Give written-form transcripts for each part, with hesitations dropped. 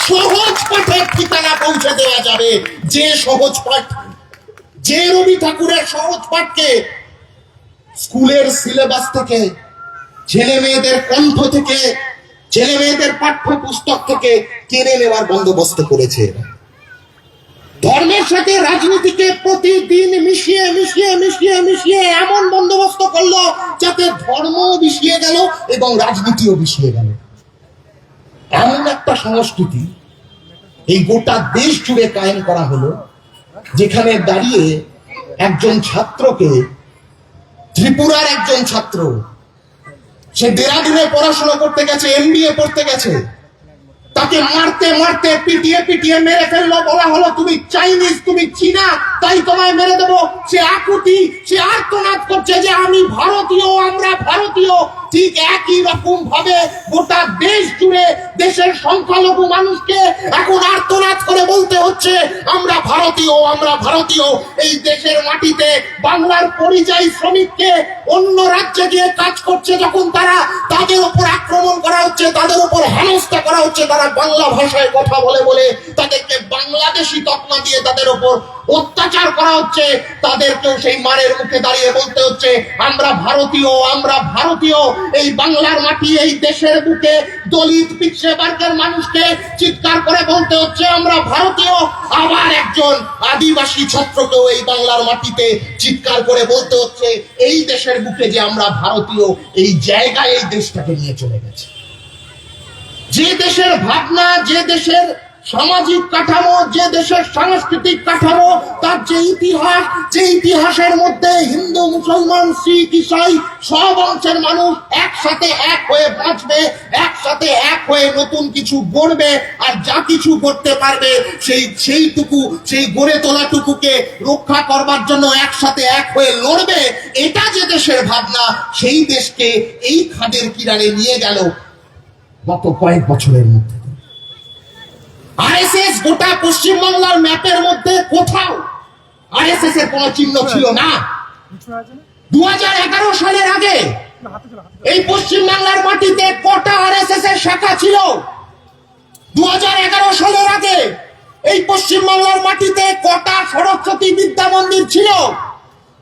সহজ পাঠের ঠিকানা পৌঁছে দেওয়া যাবে। যে সহজ পাঠ, যে রবি ঠাকুরের সহজ পাঠকে স্কুলের সিলেবাস থেকে, ছেলে মেয়েদের কণ্ঠ থেকে, ছেলে মেয়েদের পাঠ্য পুস্তক থেকে কেড়ে নেওয়ার বন্দোবস্ত করেছে। ধর্মের সাথে রাজনীতিকে প্রতিদিন মিশিয়ে মিশিয়ে মিশিয়ে মিশিয়ে এমন বন্দোবস্ত করলো যাতে ধর্মও মিশিয়ে গেল এবং রাজনীতিও মিশিয়ে গেল। এমন একটা সংস্কৃতি এই গোটা দেশ জুড়ে কায়েম করা হলো, যেখানে দাঁড়িয়ে একজন ছাত্রকে, ত্রিপুরার একজন ছাত্র, সে দেরাদুনে পড়াশোনা করতে গেছে, MBA পড়তে গেছে, তাকে মারতে মারতে পিটিয়ে পিটিয়ে মেরে ফেললো। বলা হলো তুমি চাইনিজ, তুমি চীনা, তাই তোমায় মেরে দেবো। সে আকুতি, সে আর্তনাদ করছে যে আমি ভারতীয়, আমরা ভারতীয়। ঠিক একই রকম ভাবে গোটা দেশ জুড়ে দেশের সংখ্যালঘু মানুষকে এখন আর্তনাদ করে বলতে হচ্ছে আমরা ভারতীয়, আমরা ভারতীয়। এই দেশের মাটিতে বাংলার পরিযায়ী শ্রমিককে অন্য রাজ্যে গিয়ে কাজ করছে যখন তারা, তাদের উপর আক্রমণ করা হচ্ছে, তাদের উপর হেনস্থা করা হচ্ছে। তারা বাংলা ভাষায় কথা বলে বলে তাদেরকে বাংলাদেশি তকমা দিয়ে তাদের উপর অত্যাচার করা হচ্ছে। তাদেরকেও সেই মারের মুখে দাঁড়িয়ে বলতে হচ্ছে আমরা ভারতীয়, আমরা ভারতীয়। এই বাংলার মাটি, এই দেশের বুকে দলিত পিছিয়ে বর্গের মানুষকে চিৎকার করে বলতে হচ্ছে আমরা ভারতীয়। আবার একজন আদিবাসী ছাত্রকেও এই বাংলার মাটিতে চিৎকার করে বলতে হচ্ছে এই দেশের বুকে যে আমরা ভারতীয়। এই জায়গায় এই দেশটাকে নিয়ে চলে গেছে। যে দেশের ভাবনা, যে দেশের সামাজিক কাঠামো, যে দেশের সাংস্কৃতিক কাঠামো, তার যে ইতিহাস, যে ইতিহাসের মধ্যে হিন্দু, মুসলমান, শিখ, ইসাই সব অংশের মানুষ একসাথে এক হয়ে বাঁচবে, একসাথে এক হয়ে নতুন কিছু গড়বে, আর যা কিছু করতে পারবে সেইটুকু, সেই গড়ে তোলাটুকুকে রক্ষা করবার জন্য একসাথে এক হয়ে লড়বে। এটা যে দেশের ভাবনা, সেই দেশকে এই খাদের কিনারে নিয়ে গেল গত কয়েক বছরের মধ্যে। আরএসএস গোটা পশ্চিমবাংলার ম্যাপের মধ্যে কোথাও আরএসএস এর কোন চিহ্ন ছিল না। 2011 সালের আগে এই পশ্চিমবাংলার মাটিতে কটা আরএসএস এর শাখা ছিল? 2011 সালের আগে এই পশ্চিমবাংলার মাটিতে কটা সরস্বতী বিদ্যা মন্দির ছিল?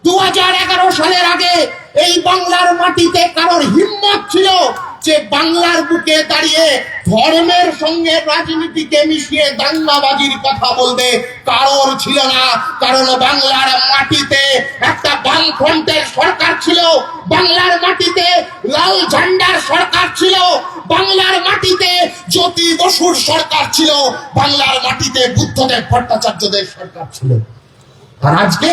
2011 সালের আগে এই বাংলার মাটিতে কারোর হিম্মত ছিল যে বাংলার বুকে দাঁড়িয়ে ধর্মের সঙ্গে রাজনীতিকে মিশিয়ে দাঙ্গাবাজির কথা বলবে? কারোর ছিল না। কারণ বাংলার মাটিতে একটা বামফ্রন্টের সরকার ছিল, বাংলার মাটিতে লাল ঝান্ডার সরকার ছিল, বাংলার মাটিতে জ্যোতি বসুর সরকার ছিল, বাংলার মাটিতে বুদ্ধদেব ভট্টাচার্যদের সরকার ছিল। আর আজকে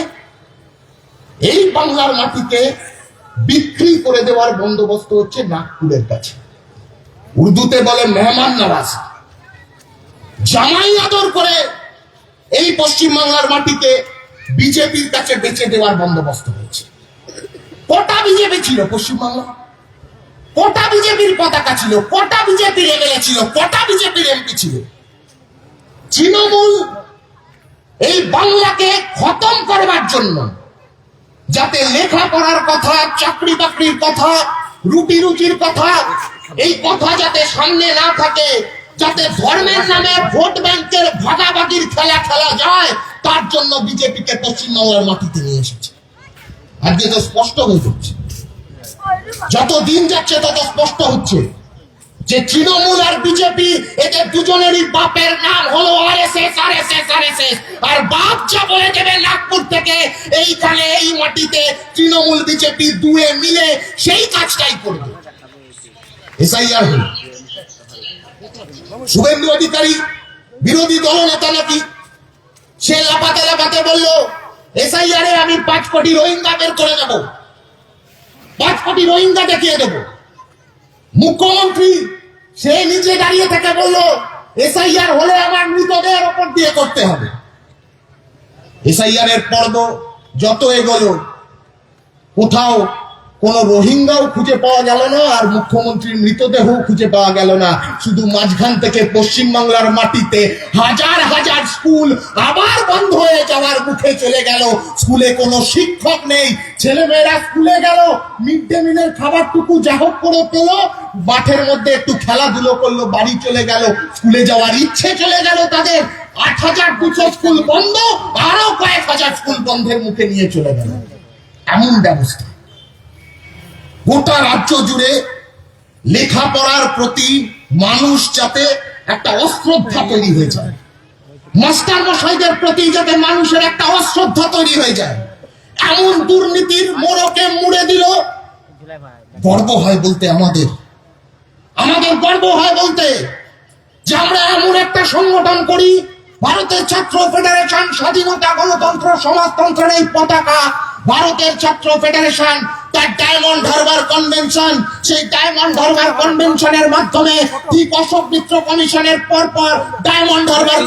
এই বাংলার মাটিকে বিক্রি করে দেওয়ার বন্দোবস্ত হচ্ছে নাগপুরের কাছে। উর্দুতে বলে মেহমান নওয়াজ, জামাই আদর করে এই পশ্চিমবাংলার মাটিতে বিজেপির কাছে বেচে দেওয়ার বন্দোবস্ত হয়েছে। কটা বিজেপি ছিল পশ্চিমবাংলা? কটা বিজেপির পতাকা ছিল? কটা বিজেপির এমএলএ ছিল? কটা বিজেপির এমপি ছিল? তৃণমূল এই বাংলাকে খতম করবার জন্য, যাতে লেখাপড়ার কথা, চাকরি বাকরির কথা, রুটি রুচির কথা, এই কথা যাতে সামনে না থাকে, যাতে ধর্মের নামে ভোট ব্যাংকের ভাগাভাগির খেলা খেলা যায়, তার জন্য বিজেপিকে পশ্চিমবাংলার মাটিতে নিয়ে এসেছে। আজকে তো স্পষ্ট হয়ে যাচ্ছে, যত দিন যাচ্ছে তত স্পষ্ট হচ্ছে যে তৃণমূল আর বিজেপি, এদের দুজনেরই বাপের নাম হলো আরএসএস, আরএসএস, আরএসএস। আর বাপ যা বলে দেবে নাগপুর থেকে, এইখানে এই মাটিতে তৃণমূল বিজেপি দুয়ে মিলে সেই কাজটাই করবে। এসআইআর হল শুভেন্দু অধিকারী বিরোধী দলনেতা নাকি, সে লাপাতে লাপাতে বলল এসআইআর এ আমি 5 কোটি রোহিঙ্গা বের করে দেব, 5 কোটি রোহিঙ্গা দেখিয়ে দেব। মুখ্যমন্ত্রী সে নিজে দাঁড়িয়ে থেকে বলল এসআইআর হলে আমার মৃতদেহের ওপর দিয়ে করতে হবে। এসআইআর এর পর্ব যত এগোলো, কোথাও কোন রোহিঙ্গাও খুঁজে পাওয়া গেল না, আর মুখ্যমন্ত্রীর মৃতদেহ খুঁজে পাওয়া গেল না। শুধু মাঝখান থেকে পশ্চিমবাংলার মাটিতে হাজার হাজার স্কুল আবার বন্ধ হয়ে যাওয়ার মুখে চলে গেল। স্কুলে কোনো শিক্ষক নেই, ছেলেমেয়েরা স্কুলে গেল, মিড ডে মিলের খাবারটুকু যা হোক করে পেল, মাঠের মধ্যে একটু খেলাধুলো করলো, বাড়ি চলে গেল, স্কুলে যাওয়ার ইচ্ছে চলে গেল তাদের। ৮,২০০ স্কুল বন্ধ, আরো কয়েক হাজার স্কুল বন্ধের মুখে নিয়ে চলে গেল। এমন ব্যবস্থা। গোটা রাজ্য জুড়ে লেখাপড়ার প্রতি মানুষ যাতে একটা অশ্রদ্ধা তৈরি হয়ে যায়, মাস্টার মশাইদের প্রতি যাতে মানুষের একটা অশ্রদ্ধা তৈরি হয়ে যায়, এমন দুর্নীতির মোড়কে মুড়ে দিল। গর্ব হয় বলতে আমাদের গর্ব হয় বলতে যে আমরা এমন একটা সংগঠন করি, ভারতের ছাত্র ফেডারেশন, স্বাধীনতা, গণতন্ত্র, সমাজতন্ত্রের এই পতাকা। ভারতের ছাত্র ফেডারেশন তার ডায়মন্ড হারবার কনভেনশন, সেই ডায়মন্ড হারবার কনভেনশনের মাধ্যমে ঠিক অশোক মিত্র কমিশনের পর ডায়মন্ড হারবার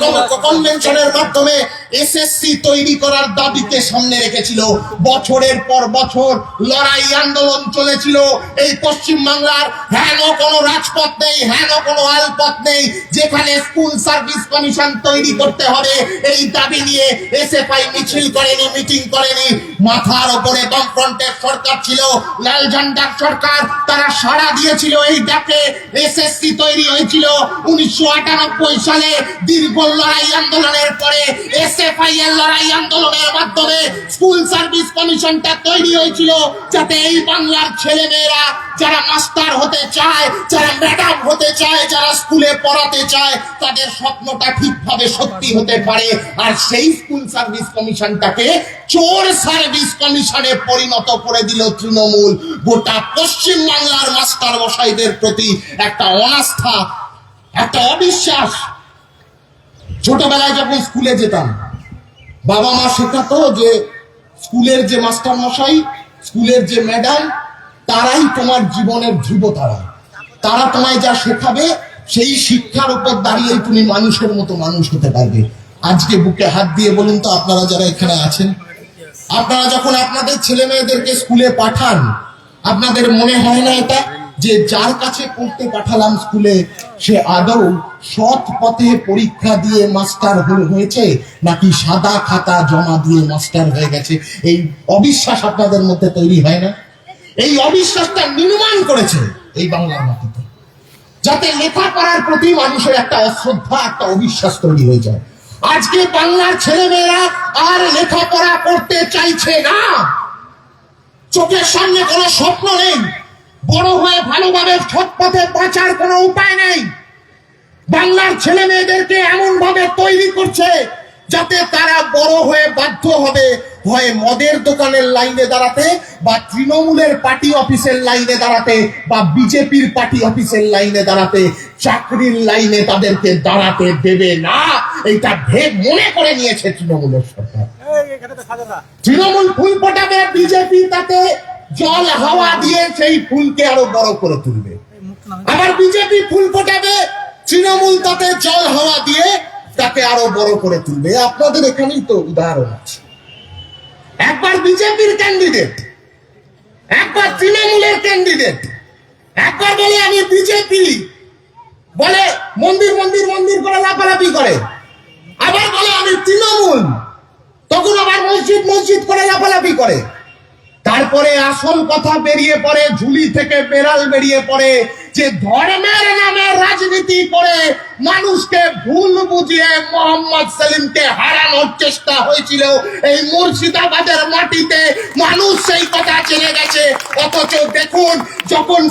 কনভেনশনের মাধ্যমে এসএসসি তৈরি করার দাবিকে সামনে রেখেছিল। বছরের পর বছর লড়াই আন্দোলন চলেছিল। এই পশ্চিম বাংলার হেন কোনো রাজপথ নেই, হেন কোনো আলপথ নেই যেখানে স্কুল সার্ভিস কমিশন তৈরি করতে হবে এই দাবি নিয়ে এসএফআই মিছিল করেনি, মিটিং করেনি। মাথার উপরে বামফ্রন্টের সরকার ছিল, লাল ঝান্ডার সরকার, তারা সাড়া দিয়েছিল এই ডাকে। এসএসসি তৈরি হয়েছিল 1998 সালে। দীর্ঘ লড়াই আন্দোলনের পরে এসএফআই এর লড়াই আন্দোলনের মাধ্যমে স্কুল সার্ভিস কমিশনটা তৈরি হয়েছিল, যাতে এই বাংলার ছেলে মেয়েরা যারা মাস্টার হতে চায়, যারা ম্যাডাম হতে চায়, যারা স্কুলে পড়াতে চায়, তাদের স্বপ্নটা ঠিকভাবে সত্যি হতে পারে। আর সেই স্কুল সার্ভিস কমিশনটাকে চোর সার্ভিস কমিশনে পরিণত করে দিল তৃণমূল। গোটা পশ্চিম বাংলার মাস্টার মশাইদের প্রতি একটা অনাস্থা, একটা অবিশ্বাস। ছোটবেলায় যখন স্কুলে যেতাম, বাবা মা শেখাতো যে স্কুলের যে মাস্টার মশাই, স্কুলের যে ম্যাডাম, তারাই তোমার জীবনের ধ্রুবতারা। তারা তোমায় যা শেখাবে সেই শিক্ষার উপর দাঁড়িয়েই তুমি মানুষের মতো মানুষ হতে পারবে। আজকে বুকে হাত দিয়ে বলুন তো, আপনারা যারা এখানে আছেন, আপনারা যখন আপনাদের ছেলে মেয়েদেরকে স্কুলে পাঠান, আপনাদের মনে হয় না এটা যে যার কাছে পড়তে পাঠালাম স্কুলে, সে আদৌ সৎ পথে পরীক্ষা দিয়ে মাস্টার হয়েছে নাকি সাদা খাতা জমা দিয়ে মাস্টার হয়ে গেছে? এই অবিশ্বাস আপনাদের মধ্যে তৈরি হয় না? এই অবিশ্বাসটা নির্মাণ করেছে এই বাংলার মাটিতে, যাতে লেখাপড়ার প্রতি মানুষের একটা অশ্রদ্ধা, একটা অবিশ্বাস তৈরি হয়ে যায়। আজকে বাংলার ছেলেমেয়েরা আর লেখাপড়া করতে চাইছে না। চোখের সামনে কোনো স্বপ্ন নেই, বড় হয়ে ভালোভাবে সৎ পথে বাঁচার কোনো উপায় নেই। বাংলার ছেলে মেয়েদেরকে এমন ভাবে তৈরি করছে যাতে তারা বড় হয়ে বাধ্য হবে হয় মদের দোকানের লাইনে দাঁড়াতে, বা তৃণমূলের পার্টি অফিসের লাইনে দাঁড়াতে, বা বিজেপির পার্টি অফিসের লাইনে দাঁড়াতে। চাকরির লাইনে তাদেরকে দাঁড়াতে দেবে না, এইটা মনে করে নিয়েছে তৃণমূলের সরকার। তৃণমূল ফুল ফোটাবে, বিজেপি তাতে জল হাওয়া দিয়ে সেই ফুলকে আরো বড় করে তুলবে। আবার বিজেপি ফুল ফোটাবে, তৃণমূল তাতে জল হাওয়া দিয়ে তাকে আরো বড় করে তুলবে। আপনাদের এখানেই তো উদাহরণ আছে। একবার বিজেপির ক্যান্ডিডেট, একবার তৃণমূলের ক্যান্ডিডেট। একবার বলে আমি বিজেপি, বলে মন্দির মন্দির মন্দির করে লাফালাফি করে। আবার বলে আমি তৃণমূল, তখন আবার মসজিদ মসজিদ করে লাফালাফি করে। তারপরে আসল কথা বেরিয়ে পড়ে, ঝুলি থেকে বেড়াল বেরিয়ে পড়ে, যে ধর্মের নামে রাজনীতি করে মানুষকে ভুল বুঝিয়ে মোহাম্মদ সেলিমকে হারানোর চেষ্টা হয়েছিল এই মুর্শিদাবাদের মাটিতে। মানুষ সেই কথা জেনে গেছে। অথচ দেখুন, যখন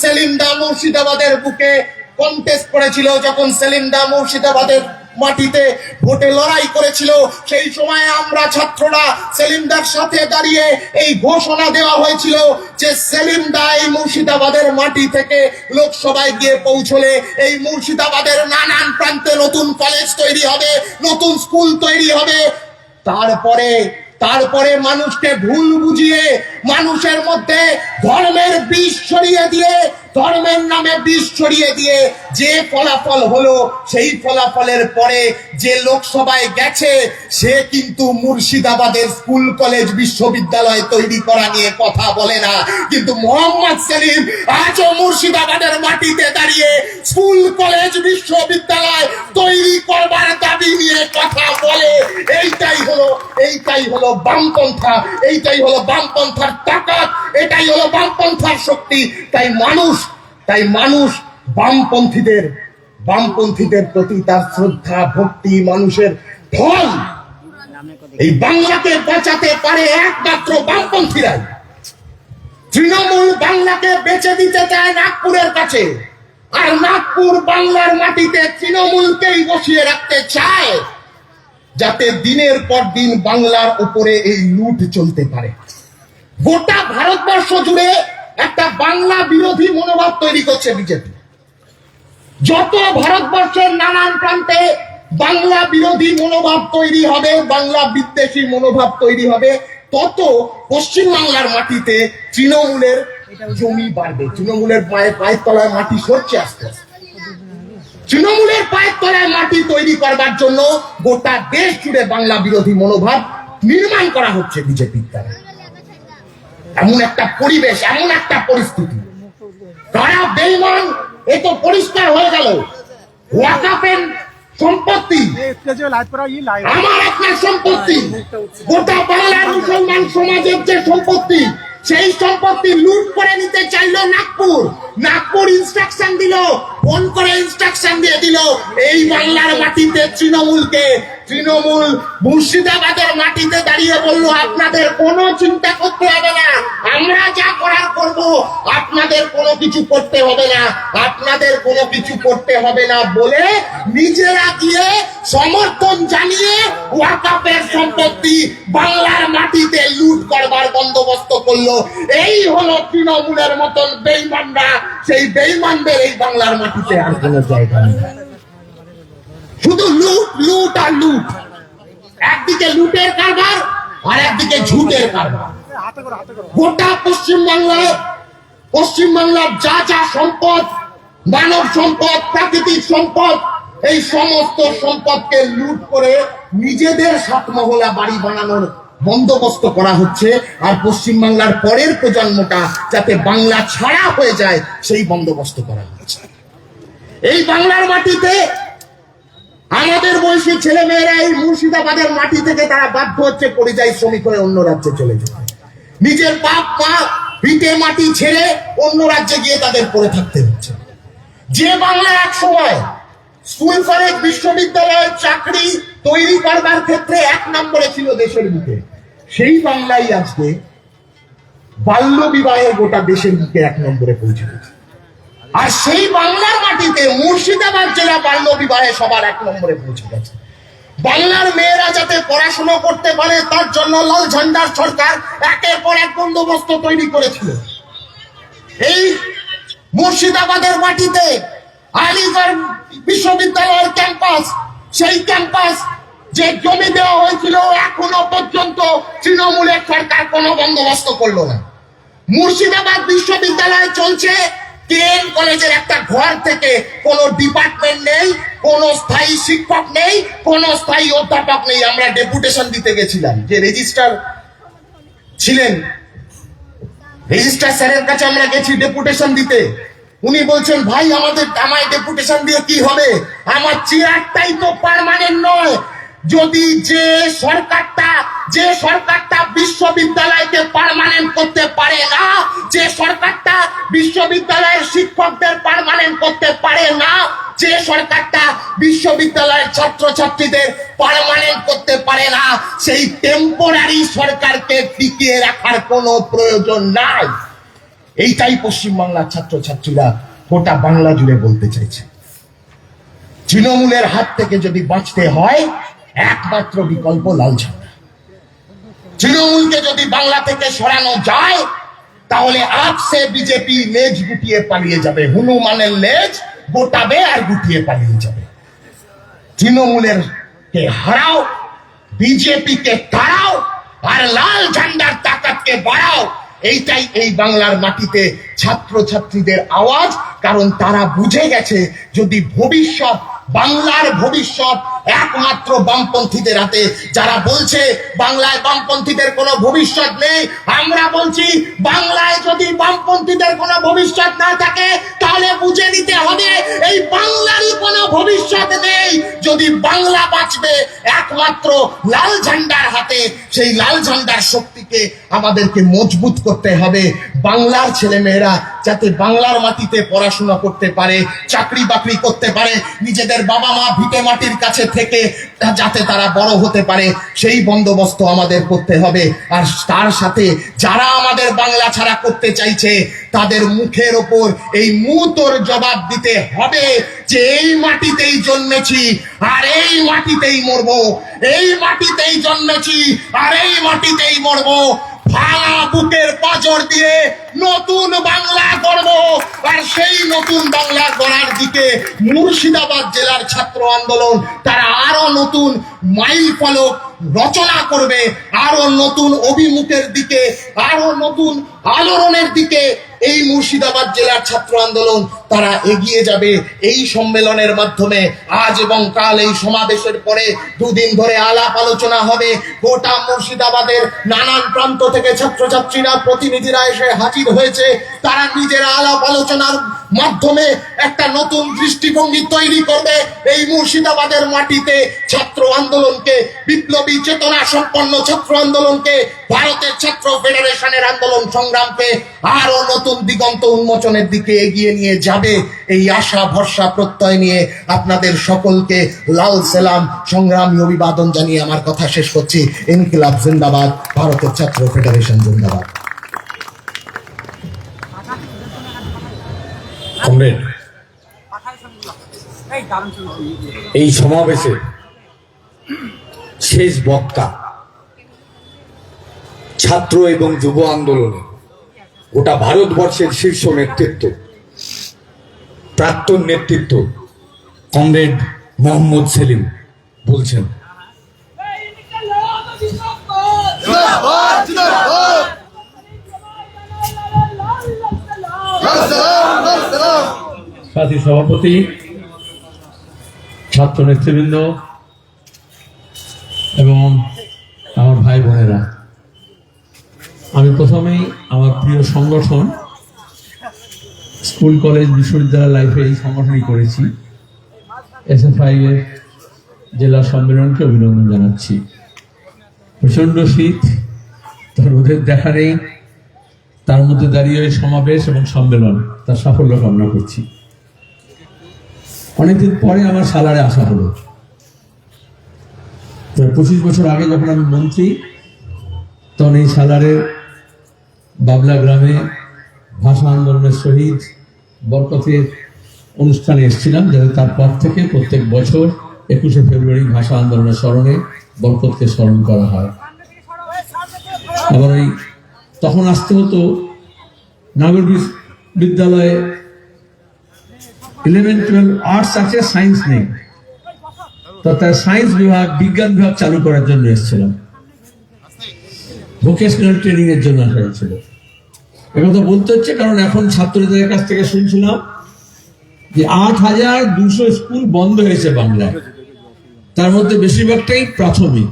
সেলিম দা মুর্শিদাবাদের বুকে কন্টেস্ট করেছিল, যখন সেলিম দা মুর্শিদাবাদের মাটিতে ভোটে লড়াই করেছিল, সেই সময় আমরা ছাত্ররা সেলিমদার সাথে দাঁড়িয়ে এই ঘোষণা দেওয়া হয়েছিল যে সেলিম দা এই মুর্শিদাবাদের মাটি থেকে লোকসভায় গিয়ে পৌঁছলে এই মুর্শিদাবাদের নানান প্রান্তে নতুন কলেজ তৈরি হবে, নতুন স্কুল তৈরি হবে। তারপরে মানুষকে ভুল বুঝিয়ে, মানুষের মধ্যে ধর্মের বিষ ছড়িয়ে দিয়ে, ধর্মের নামে বিষ ছড়িয়ে দিয়ে যে ফলাফল হলো, সেই ফলাফলের পরে যে লোকসভায় গেছে সে কিন্তু মুর্শিদাবাদের স্কুল কলেজ বিশ্ববিদ্যালয় তৈরি করা নিয়ে কথা বলে না। কিন্তু মোহাম্মদ সেলিম আজও মুর্শিদাবাদের মাটিতে দাঁড়িয়ে স্কুল কলেজ বিশ্ববিদ্যালয় তৈরি করবার দাবি নিয়ে কথা বলে। এইটাই হলো বামপন্থা, এইটাই হলো বামপন্থার তাকাত, এটাই হলো বামপন্থার শক্তি। তাই মানুষ বামপন্থীদের প্রতি তার শ্রদ্ধা ভক্তি মানুষের ঢল। এই বাংলাকে বাঁচাতে পারে একমাত্র বামপন্থীরাই। তৃণমূল বাংলাকে বেঁচে দিতে চায় নাগপুরের কাছে, আর নাগপুর বাংলার মাটিতে তৃণমূলকেই বসিয়ে রাখতে চায়, যাতে দিনের পর দিন বাংলার উপরে এই লুট চলতে পারে। গোটা ভারতবর্ষ জুড়ে একটা বাংলা বিরোধী মনোভাব তৈরি করছে বিজেপি। যত ভারতবর্ষের নানান প্রান্তে বাংলা বিরোধী মনোভাব তৈরি হবে, বাংলা বিদ্বেষী মনোভাব তৈরি হবে, তত পশ্চিম বাংলার মাটিতে তৃণমূলের জমি বাড়বে। তৃণমূলের পায়ের তলায় মাটি সরছে আস্তে আস্তে। তৃণমূলের পায়ের তলায় মাটি তৈরি করবার জন্য গোটা দেশ জুড়ে বাংলা বিরোধী মনোভাব নির্মাণ করা হচ্ছে বিজেপির দ্বারা। এমন একটা পরিবেশ, এমন একটা পরিস্থিতি, কারা বেঈমান এ তো পরিষ্কার হয়ে গেল। ওয়াকাফের সম্পত্তি আমার আপনার সম্পত্তি, গোটা বাংলার মুসলমান সমাজের যে সম্পত্তি, সেই সম্পত্তি লুট করে নিতে চাইলো নাগপুর ইনস্ট্রাকশন দিল, ফোন করে ইনস্ট্রাকশন দিয়ে দিল এই বাংলার মাটিতে তৃণমূল মুর্শিদাবাদের মাটিতে দাঁড়িয়ে বললো, আপনাদের কোনো চিন্তা করতে হবে না, আমরা যা করার করব, আপনাদের কোনো কিছু করতে হবে না, আপনাদের কোনো কিছু করতে হবে না বলে নিজেরা গিয়ে সমর্থন জানিয়ে ওয়াকাফের সম্পত্তি বাংলার মাটিতে লুট করবার বন্দোবস্ত করলো। এই হলো তৃণমূলের মতন বেঈমানরা। সেই বেঈমানদের এই বাংলার মাটিতে আর কোনো জায়গা নেই। শুধু লুট আর লুট। একদিকে লুটের কারবার আর একদিকে ঝুটের কারবার। গোটা পশ্চিমবাংলার যা সম্পদ, মানব সম্পদ, প্রাকৃতিক সম্পদ, এই সমস্ত সম্পদকে লুট করে নিজেদের সাতমহলা বাড়ি বানানোর বন্দোবস্ত করা হচ্ছে। আর পশ্চিমবাংলার পরের প্রজন্মটা যাতে বাংলা ছাড়া হয়ে যায় সেই বন্দোবস্ত করা হচ্ছে। এই বাংলার মাটিতে আমাদের বয়সী ছেলে মেয়েরা এই মুর্শিদাবাদের মাটি থেকে তারা বাধ্য হচ্ছে পরিযায়ী শ্রমিক হয়ে অন্য রাজ্যে চলে যেতে। নিজের বাপ মা ভিটে মাটি ছেড়ে অন্য রাজ্যে গিয়ে তাদের পড়ে থাকতে হচ্ছে। যে বাংলা এক সময় স্কুল কলেজ বিশ্ববিদ্যালয়ের চাকরি তৈরি করবার ক্ষেত্রে 1 নম্বরে ছিল দেশের বুকে, সেই বাংলাই আজকে বাল্য বিবাহে গোটা দেশের বুকে 1 নম্বরে পৌঁছে গেছে। আর সেই বাংলার মাটিতে মুর্শিদাবাদ জেলা বাল্য বিবাহে সবার 1 নম্বরে পৌঁছে গেছে। বাংলার মেয়েরা যাতে পড়াশোনা করতে পারে তার জন্য লাল ঝান্ডার সরকার একের পর এক বন্দোবস্ত তৈরি করেছিল। এই মুর্শিদাবাদের মাটিতে আলিগড় বিশ্ববিদ্যালয়ের ক্যাম্পাস, সেই ক্যাম্পাস যে জমি দেওয়া হয়েছিল এখনো পর্যন্ত তৃণমূলের সরকার কোনো বন্দোবস্ত করলো না। মুর্শিদাবাদ বিশ্ববিদ্যালয়ে চলছে কেএন কলেজের একটা ঘর থেকে, কোনো ডিপার্টমেন্ট নেই, কোনো স্থায়ী শিক্ষক নেই, কোনো স্থায়ী অধ্যাপক নেই। আমরা ডেপুটেশন দিতে গেছিলাম, যে রেজিস্ট্রার ছিলেন, রেজিস্ট্রার স্যারের কাছে আমরা গেছি ডেপুটেশন দিতে। উনি বলছেন, ভাই আমায় ডেপুটেশন দিয়ে কি হবে, আমার চেয়ারটাই তো পার্মানেন্ট নয়। যদি যে সরকারটা বিশ্ববিদ্যালয়কে পার্মানেন্ট করতে পারে না, যে সরকারটা বিশ্ববিদ্যালয়ের শিক্ষকদের পার্মানেন্ট করতে পারে না, যে সরকারটা বিশ্ববিদ্যালয়ের ছাত্রছাত্রীদের পার্মানেন্ট করতে পারে না, সেই টেম্পোরারি সরকারকে টিকিয়ে রাখার কোনো প্রয়োজন নাই। এইটাই পশ্চিমবাংলার ছাত্রছাত্রীরা গোটা বাংলা জুড়ে বলতে চাইছে। তৃণমূলের হাত থেকে যদি বাঁচতে হয় একমাত্র বিকল্প লাল ঝান্ডা। তৃণমূলকে যদি বাংলা থেকে সরানো যায় তাহলে আজকে বিজেপি লেজ গুটিয়ে পালিয়ে যাবে, হনুমানের লেজ গোটাবে আর গুটিয়ে পালিয়ে যাবে। তৃণমূলের কে হারাও, বিজেপিকে তাড়াও, আর লাল ঝান্ডার তাকাতকে বাড়াও। এইটাই এই বাংলার মাটিতে ছাত্রছাত্রীদের আওয়াজ। কারণ তারা বুঝে গেছে যদি বাংলার ভবিষ্যৎ একমাত্র বামপন্থীদের হাতে। যারা বলছে বাংলায় বামপন্থীদের কোনো ভবিষ্যৎ নেই, আমরা বলছি বাংলায় যদি বামপন্থীদের কোনো ভবিষ্যৎ না থাকে তাহলে বুঝে নিতে হবে এই বাংলারই কোনো ভবিষ্যৎ নেই। যদি যদি বাংলা বাঁচবে একমাত্র লাল ঝান্ডার হাতে। সেই লাল ঝান্ডার শক্তিকে আমাদেরকে মজবুত করতে হবে। বাংলার ছেলেমেয়েরা যাতে বাংলার মাটিতে পড়াশোনা করতে পারে, চাকরি বাকরি করতে পারে, নিজেদের বাবা মা ভিটে মাটির কাছে থেকে যাতে তারা বড় হতে পারে, সেই বন্দোবস্ত আমাদের করতে হবে। আর তার সাথে যারা আমাদের বাংলা ছাড়া করতে চাইছে তাদের মুখের ওপর এই মুহূর্তের জবাব দিতে হবে যে এই মাটিতেই জন্মেছি আর এই মাটিতেই মরবো, এই মাটিতেই জন্মেছি আর এই মাটিতেই মরবো। ভাঙা বুকের পাঁজর দিয়ে নতুন বাংলা গড়ব। আর সেই নতুন বাংলা গড়ার দিকে মুর্শিদাবাদ জেলার ছাত্র আন্দোলন তারা আরো নতুন মাইল ফলক রচনা করবে, আরো নতুন অভিমুখের দিকে, আরো নতুন আলোড়নের দিকে এই মুর্শিদাবাদ জেলার ছাত্র আন্দোলন তারা এগিয়ে যাবে। এই সম্মেলনের মাধ্যমে আজ এবং কাল এই সমাবেশের পরে দুদিন ধরে আলাপ আলোচনা হবে। গোটা মুর্শিদাবাদের নানান প্রান্ত থেকে ছাত্রছাত্রীরা, প্রতিনিধিরা এসে হাজির হয়েছে। তারা নিজেরা আলাপ আলোচনার মাধ্যমে একটা নতুন দৃষ্টিভঙ্গি তৈরি করবে। এই মুর্শিদাবাদের মাটিতে ছাত্র আন্দোলনকে, বিপ্লবী চেতনা সম্পন্ন ছাত্র আন্দোলনকে, ভারতের ছাত্র ফেডারেশনের আন্দোলন সংগ্রামকে আরো নতুন দিগন্ত উন্মোচনের দিকে এগিয়ে নিয়ে যাবে। এই আশা ভরসা প্রত্যয় নিয়ে আপনাদের সকলকে লাল সালাম, সংগ্রামী অভিবাদন জানিয়ে আমার কথা শেষ করছি। ইনকিলাব জিন্দাবাদ, ভারতের ছাত্র ফেডারেশন জিন্দাবাদ। কমরেড, এই সমাবেশে শেষ বক্তা ছাত্র এবং যুব আন্দোলনে গোটা ভারতবর্ষের শীর্ষ নেতৃত্ব, প্রাক্তন নেতৃত্ব কমরেড মোহাম্মদ সেলিম বলছেন। সাথী সভাপতি, ছাত্র নেতৃবৃন্দ এবং আমার ভাই বোনেরা, আমি প্রথমেই আমার প্রিয় সংগঠন স্কুল কলেজ বিশ্ববিদ্যালয় লাইফে এই সংগঠনই করেছি, এসএফআই এর জেলা সম্মেলনকে অভিনন্দন জানাচ্ছি। প্রচণ্ড শীত, তার রোদের দেখা নেই, তার মধ্যে দাঁড়িয়ে সমাবেশ এবং সম্মেলন তার সাফল্য কামনা করছি। অনেকদিন পরে আমার সালারে আসা হলো। 25 বছর আগে যখন আমি মন্ত্রী, তখন এই সালারের বাবলা গ্রামে ভাষা আন্দোলনের শহীদ বরকতের অনুষ্ঠানে এসেছিলাম, যাতে তারপর থেকে প্রত্যেক বছর 21শে ফেব্রুয়ারি ভাষা আন্দোলনের স্মরণে বরকতকে স্মরণ করা হয়। আবার ওই তখন আসতে হতো নাগরিক বিদ্যালয়ে 11-12 আর্টস আছে, সায়েন্স নেই, তো তার সায়েন্স বিভাগ, বিজ্ঞান বিভাগ চালু করার জন্য এসেছিলাম, ভোকেশনাল ট্রেনিং এর জন্য আসা হয়েছিল। একথা বলতে হচ্ছে কারণ এখন ছাত্রদের কাছ থেকে শুনছিলাম যে 8,200 স্কুল বন্ধ হয়েছে বাংলায়, তার মধ্যে বেশিরভাগটাই প্রাথমিক।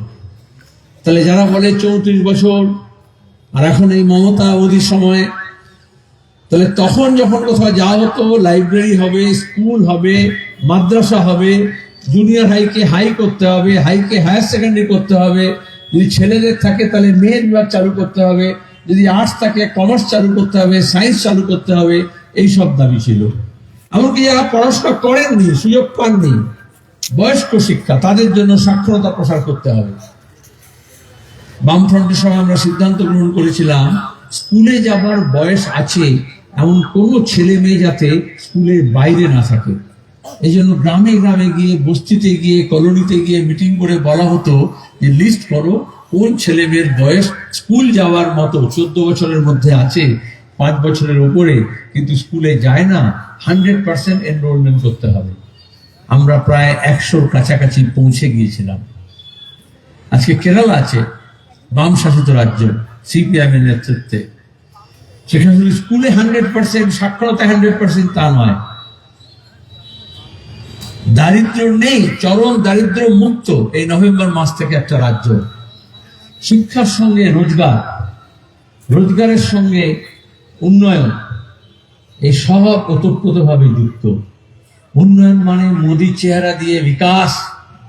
তাহলে যারা বলে 34 বছর আর এখন এই মমতা মোদির সময়, তাহলে তখন যখন কোথাও যাওয়া হতো লাইব্রেরি হবে, স্কুল হবে, মাদ্রাসা হবে, জুনিয়র হাইকে হাই করতে হবে, হাইকে হায়ার সেকেন্ডারি করতে হবে, যদি ছেলেদের থাকে তাহলে মেয়ের বিভাগ চালু করতে হবে, যদি আর্টস থাকে কমার্স চালু করতে হবে, সায়েন্স চালু করতে হবে, এই সব দাবি ছিল। এমনকি যারা পড়াশোনা করেননি, সুযোগ পাননি, বয়স্ক শিক্ষা, তাদের জন্য সাক্ষরতা প্রসার করতে হবে। বামফ্রন্টের সময় আমরা সিদ্ধান্ত গ্রহণ করেছিলাম স্কুলে যাবার বয়স আছে এমন কোনো ছেলে মেয়ে যাতে স্কুলের বাইরে না থাকে। এই জন্য গ্রামে গ্রামে গিয়ে, বস্তিতে গিয়ে, কলোনিতে গিয়ে মিটিং করে বলা হতো যে লিস্ট করো কোন ছেলে মেয়ের বয়স স্কুল যাওয়ার মতো 14 বছরের মধ্যে আছে, 5 বছরের উপরে কিন্তু স্কুলে যায় না, 100% এনরোলমেন্ট করতে হবে। আমরা প্রায় 100 কাছাকাছি পৌঁছে গিয়েছিলাম। আজকে কেরালা আছে, বাম শাসিত রাজ্য, সিপিআইএম এর নেতৃত্বে, সেখানে স্কুলে 100%, সাক্ষরতা 100% তা নয়। দারিদ্র নেই, চরম দারিদ্র মুক্ত এই নভেম্বর মাস থেকে একটা রাজ্য। শিক্ষার সঙ্গে রোজগার, রোজগারের সঙ্গে উন্নয়ন, এই সব ওতপ্রোতভাবে যুক্ত। উন্নয়ন মানে মোদি চেহারা দিয়ে বিকাশ,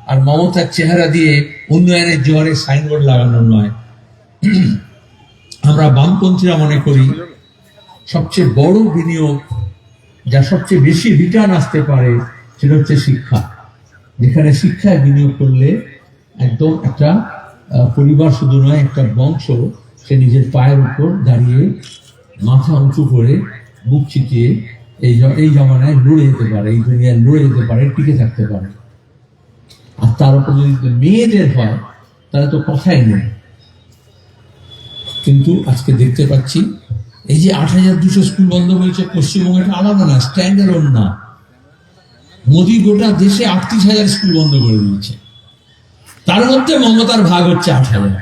আর মমতার চেহারা দিয়ে উন্নয়নের জোয়ারে সাইনবোর্ড লাগানো নয়। আমরা বামপন্থীরা মনে করি সবচেয়ে বড় বিনিয়োগ, যা সবচেয়ে বেশি রিটার্ন আসতে পারে, সেটা হচ্ছে শিক্ষা। যেখানে শিক্ষায় বিনিয়োগ করলে একদম একটা পরিবার শুধু নয়, একটা বংশ সে নিজের পায়ের উপর দাঁড়িয়ে মাথা উঁচু করে বুক চিতিয়ে এই জমানায় লড়ে যেতে পারে, এই দুনিয়ায় লড়ে যেতে পারে, টিকে থাকতে পারে। আর তার উপর যদি মেয়েদের হয় তাহলে তো কথাই নেই। কিন্তু আজকে দেখতে পাচ্ছি এই যে ৮,২০০ স্কুল বন্ধ হয়েছে পশ্চিমবঙ্গে, এটা আলাদা না, স্ট্যান্ড অ্যালোন না। মোদী গোটা দেশে ৩৮,০০০ স্কুল বন্ধ করে দিয়েছে, তার মধ্যে মমতার ভাগ হচ্ছে ৮,০০০।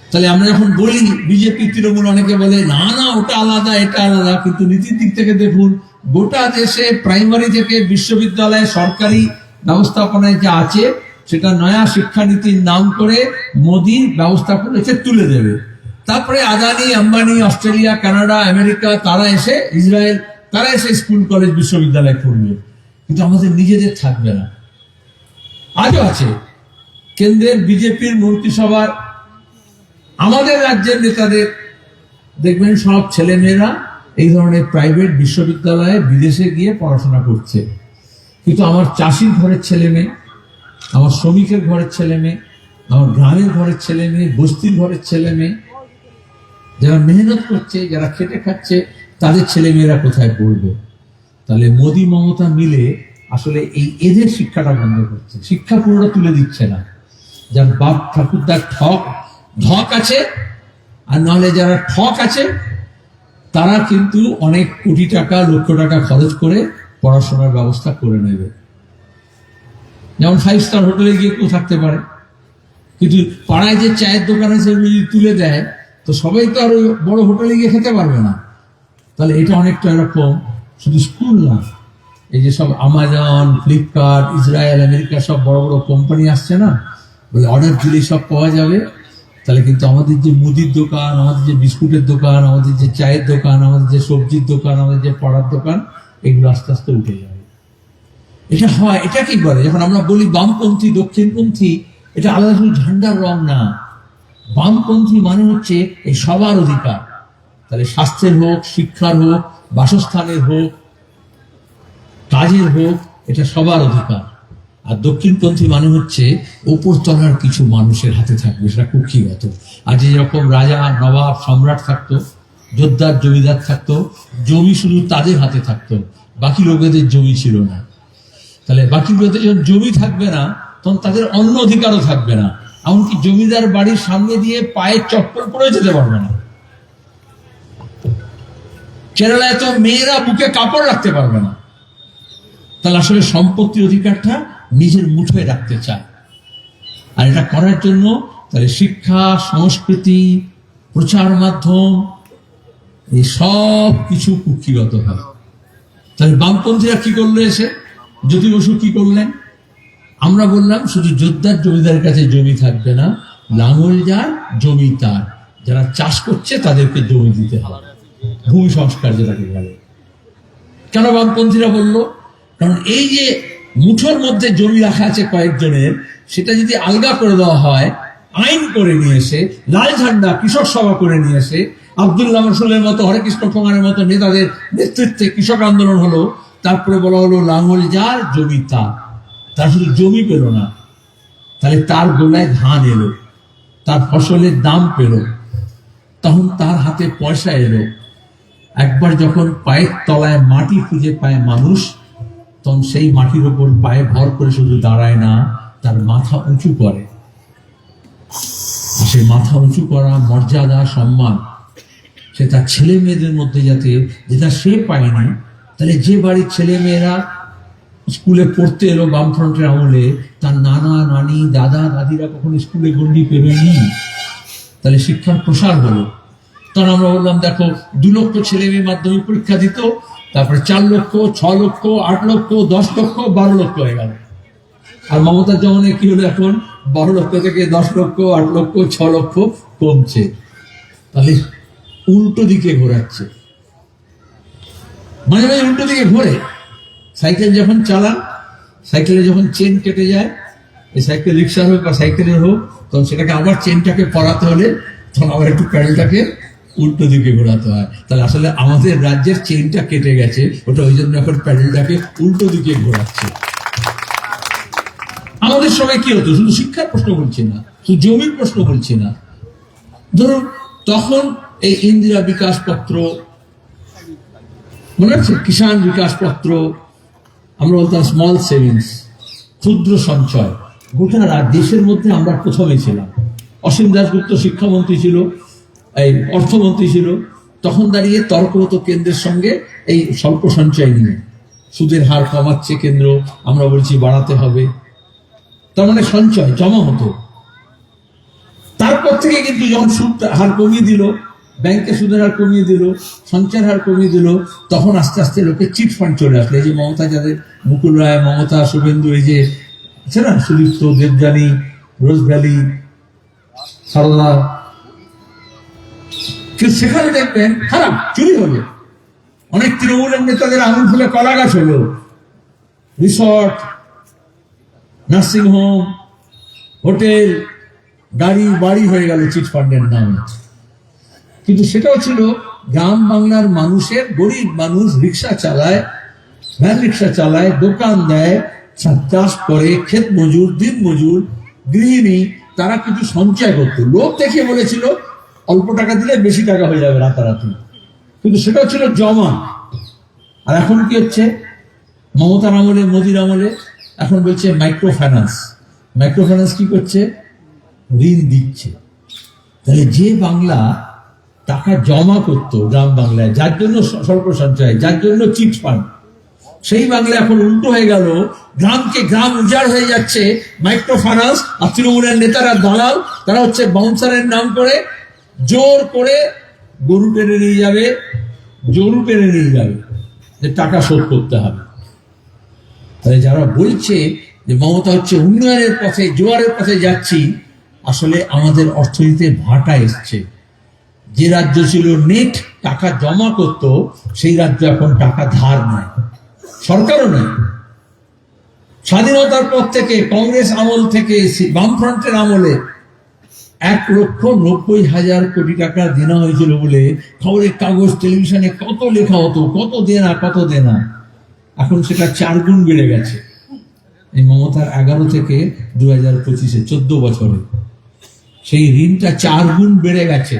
তাহলে আমরা যখন বলি বিজেপি তৃণমূল, অনেকে বলে না না ওটা আলাদা এটা আলাদা, কিন্তু নীতির দিক থেকে দেখুন গোটা দেশে প্রাইমারি থেকে বিশ্ববিদ্যালয় সরকারি ব্যবস্থাপনায় যা আছে সেটা নয়া শিক্ষানীতির নাম করে মোদীর ব্যবস্থা করেছে তুলে দেবে। তারপরে Adani Ambani Australia Canada America তারা এসে ইসরায়েল তারা এসে স্কুল কলেজ বিশ্ববিদ্যালয় করবে, কিন্তু আমাদের নিজেদের থাকবে না। আজও আছে কেন্দ্রের বিজেপির মন্ত্রিসভার আমাদের রাজ্যের নেতাদের দেখবেন সব ছেলেমেয়েরা এই ধরনের প্রাইভেট বিশ্ববিদ্যালয়ে বিদেশে গিয়ে পড়াশোনা করছে, কিন্তু আমার চাষির ঘরের ছেলে মেয়ে, আমার শ্রমিকের ঘরের ছেলে মেয়ে, আমার গ্রামের ঘরের ছেলে মেয়ে, বস্তির ঘরের ছেলে মেয়ে, যারা মেহনত করছে, যারা খেটে খাচ্ছে, তাদের ছেলে মেয়েরা কোথায় পড়বে? তাহলে মোদী মমতা মিলে আসলে এদের শিক্ষাটা বন্ধ করছে, শিক্ষা পুরোটা তুলে দিচ্ছে না। যার বাপ ঠাকুরদার ধক আছে, আর নাহলে যারা ঠক আছে তারা কিন্তু অনেক কোটি টাকা লক্ষ টাকা খরচ করে পড়াশোনার ব্যবস্থা করে নেবে। যেমন 5 স্টার হোটেলে গিয়ে কেউ থাকতে পারে, কিন্তু পাড়ায় যে চায়ের দোকান আছে যদি তুলে দেয় তো সবাই তো আর ওই বড় হোটেলে গিয়ে খেতে পারবে না। তাহলে এটা অনেকটা এরকম, শুধু স্কুল না, এই যে সব আমাজন ফ্লিপকার্ট ইসরায়েল আমেরিকা সব বড় বড় কোম্পানি আসছে না, বলে অর্ডার দিলেই সব পাওয়া যাবে। তাহলে কিন্তু আমাদের যে মুদির দোকান, আমাদের যে বিস্কুটের দোকান, আমাদের যে চায়ের দোকান, আমাদের যে সবজির দোকান, আমাদের যে পড়ার দোকান, এগুলো আস্তে আস্তে উঠে যাবে। এটা হয়, এটা কি বলে যখন আমরা বলি বামপন্থী দক্ষিণপন্থী, এটা আলাদা শুধু ঝান্ডার রং না। বামপন্থী মানে হচ্ছে এই সবার অধিকার। তাহলে স্বাস্থ্যের হোক, শিক্ষার হোক, বাসস্থানের হোক, কাজের হোক, এটা সবার অধিকার। আর দক্ষিণপন্থী মানে হচ্ছে ওপর তলার কিছু মানুষের হাতে থাকবে, সেটা কুক্ষিগত। আর যেরকম রাজা নবাব সম্রাট থাকতো, যোদ্ধার জমিদার থাকতো, জমি শুধু তাদের হাতে থাকতো, বাকি লোকেদের জমি ছিল না। তাহলে বাকি লোকেদের যখন জমি থাকবে না তখন তাদের অন্য অধিকারও থাকবে না। এমনকি জমিদার বাড়ির সামনে দিয়ে পায়ে চপ্পল পরে যেতে পারবে না। কেরালায় তো মেয়েরা বুকে কাপড় রাখতে পারবে না। তাহলে আসলে সম্পত্তির অধিকারটা নিজের মুঠোয় রাখতে চায়। আর এটা করার জন্য তাহলে শিক্ষা, সংস্কৃতি, প্রচার মাধ্যম, এই সব কিছু কুক্ষিগত হয়। তাহলে বামপন্থীরা কি করলো? এসে জ্যোতি বসু কি করলেন? আমরা বললাম শুধু যোদ্ধার জমিদারের কাছে জমি থাকবে না, লাঙল যার জমি তার, যারা চাষ করছে তাদেরকে জমি দিতে হবে, ভূমি সংস্কার যেটাকে বলে। কেন বামপন্থীরা বললো? কারণ এই যে মুঠোর মধ্যে জমি রাখা আছে কয়েকজনের, সেটা যদি আলগা করে দেওয়া হয়, আইন করে নিয়ে এসে, লাল ঝান্ডা কৃষক সভা করে নিয়ে এসে, আব্দুল্লাহ রসুলের মতো, হরেকৃষ্ণ ঠোঙারের মতো নেতাদের নেতৃত্বে কৃষক আন্দোলন হলো, তারপরে বলা হলো লাঙল যার জমি তার। তার শুধু জমি পেল না, তাহলে তার গোলায় ধান এলো, তার ফসলের দাম পেল, তখন তার হাতে পয়সা এলো। একবার যখন পায়ের তলায় মাটি খুঁজে পায় মানুষ, তখন সেই মাটির ওপর পায়ে ভর করে শুধু দাঁড়ায় না, তার মাথা উঁচু করে। সে মাথা উঁচু করা, মর্যাদা, সম্মান সে তার ছেলে মেয়েদের মধ্যে যাতে, যেটা সে পায়নি। তাহলে যে বাড়ির ছেলে মেয়েরা স্কুলে পড়তে এলো বামফ্রন্টের আমলে, তার নানা নানি দাদা দাদিরা কখনো স্কুলে গন্ডি পেবেনি, তাহলে শিক্ষার প্রসার হলো। তখন আমরা বললাম দেখো 2 লক্ষ ছেলে মেয়ে মাধ্যমিক পরীক্ষা দিত, তারপরে 4 লক্ষ, 6 লক্ষ, 8 লক্ষ, 10 লক্ষ, 12 লক্ষ হয়ে গেল। আর মমতার জমানে কি হলো? এখন 12 লক্ষ থেকে 10 লক্ষ, 8 লক্ষ, 6 লক্ষ কমছে। তাহলে উল্টো দিকে ঘোরাচ্ছে, মাঝে মাঝে উল্টো দিকে ঘোরে। সাইকেল যখন চালান সাইকেলে যখন চেন কেটে যায়, এই সাইকেল রিক্সা হোক বা সাইকেলের হোক, তখন সেটাকে আবার চেনটাকে পরাতে হলে তখন আবার একটু প্যাডেলটাকে উল্টো দিকে ঘোরাতে হয়। তাহলে আসলে আমাদের রাজ্যের চেনটা কেটে গেছে, ওটা ওই জন্য এখন প্যাডেলটাকে উল্টো দিকে ঘোরাচ্ছে। আমাদের সময় কি হতো, শুধু শিক্ষার প্রশ্ন বলছি না, শুধু জমির প্রশ্ন বলছি না, ধরুন তখন এই ইন্দিরা বিকাশ পত্র মনে আছে, কিষাণ বিকাশ পত্র, আমরা বলতাম স্মল সেভিংস, ক্ষুদ্র সঞ্চয়, গোটা দেশের মধ্যে আমরা প্রথমে ছিলাম। অসীম দাশগুপ্ত শিক্ষামন্ত্রী ছিল, এই অর্থমন্ত্রী ছিল, তখন দাঁড়িয়ে তর্ক হতো কেন্দ্রের সঙ্গে এই স্বল্প সঞ্চয় নিয়ে। সুদের হার কমাচ্ছে কেন্দ্র, আমরা বলছি বাড়াতে হবে, তার মানে সঞ্চয় জমা হতো। তারপর থেকে কিন্তু যখন সুদ হার কমিয়ে দিল, ব্যাংকে সুদের হার কমিয়ে দিল, সঞ্চয়ের হার কমিয়ে দিল, তখন আস্তে আস্তে লোকে চিট ফান্ড চলে আসলো। এই যে মমতা, যাদের মুকুল রায়, মমতা, শুভেন্দু, এই যে আছে না, সুদীপ্ত, দেবযানী, রোজ ভ্যালি, সারদা, কিন্তু সেখানে দেখবেন খারাপ, চুরি হলো। অনেক তৃণমূলের নেতাদের আঙুল ফুলে কলা গাছ হলো, রিসর্ট, নার্সিংহোম, হোটেল, গাড়ি বাড়ি হয়ে গেল চিট ফান্ডের নামে। কিন্তু সেটাও ছিল গ্রাম বাংলার মানুষের, গরিব মানুষ রিক্সা চালায়, ভ্যান রিক্সা চালায়, দোকান দেয়, চাষ করে, ক্ষেত মজুর, দিন মজুর, গৃহিণী, তারা কিছু সঞ্চয় করতো। লোক দেখে বলেছিল অল্প টাকা দিলে বেশি টাকা হয়ে যাবে রাতারাতি, কিন্তু সেটাও ছিল জমা। আর এখন কি হচ্ছে, মমতার আমলে, মোদির আমলে এখন বলছে মাইক্রো ফাইন্যান্স। মাইক্রো ফাইন্যান্স কি করছে, ঋণ দিচ্ছে। তাহলে যে বাংলা টাকা জমা করতো গ্রাম বাংলায়, যার জন্য স্বল্প সঞ্চয়, যার জন্য চিট ফান্ড, সেই বাংলা এখন উল্টো হয়ে গেল। গ্রামকে গ্রাম উজাড় হয়ে যাচ্ছে মাইক্রো ফাইন্যান্স। আর তৃণমূলের নেতারা, দালাল, তারা হচ্ছে বাউন্সারের নাম করে জোর করে গরু টেনে নিয়ে যাবে, জরু টেনে নিয়ে যাবে, যে টাকা শোধ করতে হবে। তাহলে যারা বলছে যে মমতা হচ্ছে উন্নয়নের পথে, জোয়ারের পথে যাচ্ছি, আসলে আমাদের অর্থনীতিতে ভাটা এসছে। যে রাজ্য ছিল নেট টাকা জমা করত, সেই রাজ্য এখন টাকা ধার নেয়, সরকারও নেয়। স্বাধীনতার পর থেকে, কংগ্রেস আমল থেকে, বামফ্রন্টের আমলে 1,90,000 কোটি টাকা দেনা হয়েছিল বলে খবরের কাগজ, টেলিভিশনে কত লেখা হতো, কত দেনা, কত দেনা। এখন সেটা 4 গুণ বেড়ে গেছে। এই মমতার 11 থেকে 2025-এ 14 বছরে সেই ঋণটা 4 গুণ বেড়ে গেছে,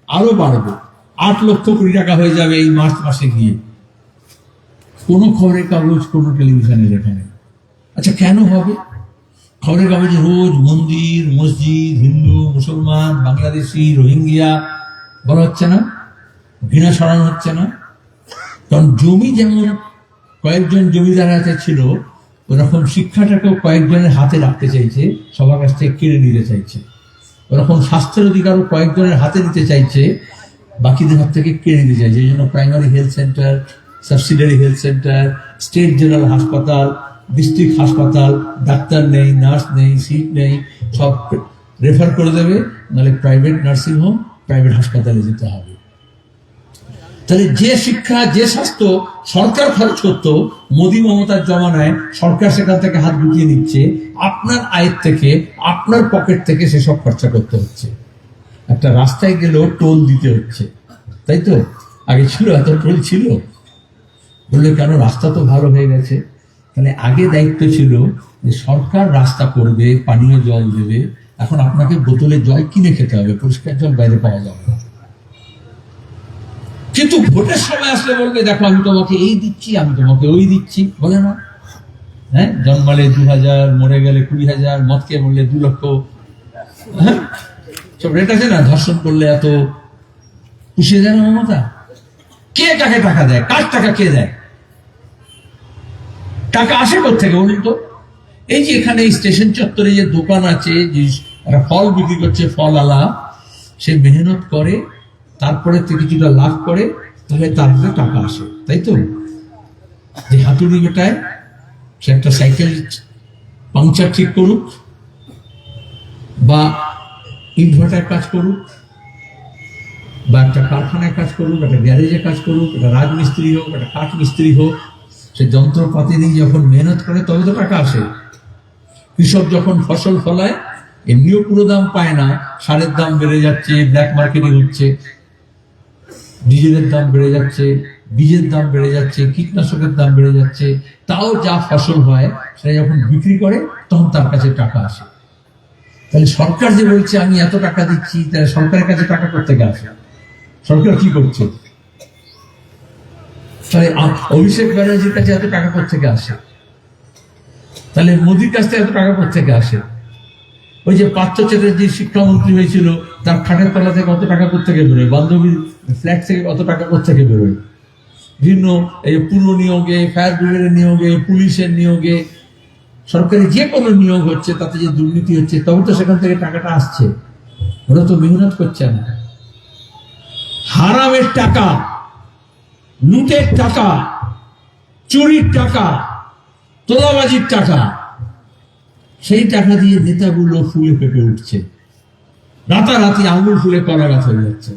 আরো বাড়বে। 8 লক্ষ কোটি টাকা হয়ে যাবে এই মার্চ মাসে গিয়ে। কোনো খবরের কাগজ, কোনো টেলিভিশনে লেখা নেই। আচ্ছা, কেন হবে? খবরের কাগজে রোজ মন্দির, মসজিদ, হিন্দু, মুসলমান, বাংলাদেশি, রোহিঙ্গিয়া বলা হচ্ছে না, ঘৃণা ছড়ানো হচ্ছে না? কারণ জমি যেমন কয়েকজন জমিদার হাতে ছিল, ওরকম শিক্ষাটাকেও কয়েকজনের হাতে রাখতে চাইছে, সবার কাছ থেকে কেড়ে নিতে চাইছে। ওরকম স্বাস্থ্যের অধিকারও কয়েকজনের হাতে নিতে চাইছে, বাকিদের হাত থেকে কেড়ে নিতে চাইছে। এই জন্য primary health centre, subsidiary health centre, state general হাসপাতাল, ডিস্ট্রিক্ট হাসপাতাল, ডাক্তার নেই, নার্স নেই, সিট নেই, সব রেফার করে দেবে, নাহলে প্রাইভেট নার্সিং হোম, প্রাইভেট হাসপাতালে যেতে হবে। তাহলে যে শিক্ষা, যে স্বাস্থ্য সরকার খরচ করতো, মোদী মমতার জমানায় সরকার সেখান থেকে হাত গুটিয়ে নিচ্ছে, আপনার আয়ের থেকে, আপনার পকেট থেকে সেসব খরচা করতে হচ্ছে। একটা রাস্তায় গেলেও টোল দিতে হচ্ছে, তাই তো? আগে ছিল, এত টোল ছিল? বললে কেন, রাস্তা তো ভালো হয়ে গেছে। তাহলে আগে দায়িত্ব ছিল যে সরকার রাস্তা করবে, পানীয় জল দেবে, এখন আপনাকে বোতলে জল কিনে খেতে হবে, পরিষ্কার জল বাইরে পাওয়া যাবে না। কিন্তু ভোটের সময় আসলে বলবে, দেখো আমি তোমাকে এই দিচ্ছি, আমি তোমাকে ওই দিচ্ছি, বলে না? হ্যাঁ, জন্মালে 2,000, মরে গেলে 20,000, মদ খেয়ে মরলে 2 লক্ষ, হ্যাঁ, সব রেট আছে না? ধর্ষণ করলে এত, পুষিয়ে দেয় না মমতা? কে কাকে টাকা দেয়? কার টাকা কে দেয়? টাকা আসে কোথেকে বলুন তো? এই যে এখানে স্টেশন চত্বরে যে দোকান আছে, যে ফল বিক্রি করছে, ফল আলা, সে মেহনত করে, তারপরে কিছুটা লাভ করে, তাহলে তার হাতে টাকা আসে, তাই তো? যে হাতুড়ি গোটায়, সে একটা সাইকেল পাংচার ঠিক করুক, বা ইনভার্টার কাজ করুক, বা একটা কারখানায় কাজ করুক, একটা গ্যারেজে কাজ করুক, একটা রাজমিস্ত্রি হোক, একটা কাঠ মিস্ত্রি হোক, সে যন্ত্রপাতি নিয়ে যখন মেহনত করে তবে তো টাকা আসে। কৃষক যখন ফসল ফলায় এমনিও পুরো দাম পায় না, সারের দাম বেড়ে যাচ্ছে, ব্ল্যাক মার্কেটিং হচ্ছে, ডিজেলের দাম বেড়ে যাচ্ছে, বীজের দাম বেড়ে যাচ্ছে, কীটনাশকের দাম বেড়ে যাচ্ছে, তাও যা ফসল হয় সেটা যখন বিক্রি করে তখন তার কাছে টাকা আসে। তাহলে সরকার যে বলছে আমি এত টাকা দিচ্ছি, তাহলে সরকারের কাছে টাকা কোত্থেকে আসে? সরকার কি করছে? তাহলে অভিষেক ব্যানার্জির কাছে এত টাকা কোত্থেকে আসে? তাহলে মোদির কাছ থেকে এত টাকা কোত্থেকে আসে? ওই যে পার্থ চ্যাটার্জি শিক্ষামন্ত্রী হয়েছিল, তার খাটের তলা থেকে কত টাকা কোত্থেকে বেরোয়, বান্ধবীর ফ্ল্যাট থেকে কত টাকা কোত্থেকে বেরোয়, বিভিন্ন এই পুর নিয়োগে, ফায়ার ব্রিগেডের নিয়োগে, পুলিশের নিয়োগে, সরকারি যে কোনো নিয়োগ হচ্ছে তাতে যে দুর্নীতি হচ্ছে, তবে তো সেখান থেকে টাকাটা আসছে। ওরা তো মেহনত করছে না। হারামের টাকা, লুটের টাকা, চুরির টাকা, তোলাবাজির টাকা, সেই টাকা দিয়ে নেতাগুলো ফুলে পেঁপে উঠছে, রাতারাতি আঙুল ফুলে কলা গাছ হয়ে যাচ্ছে।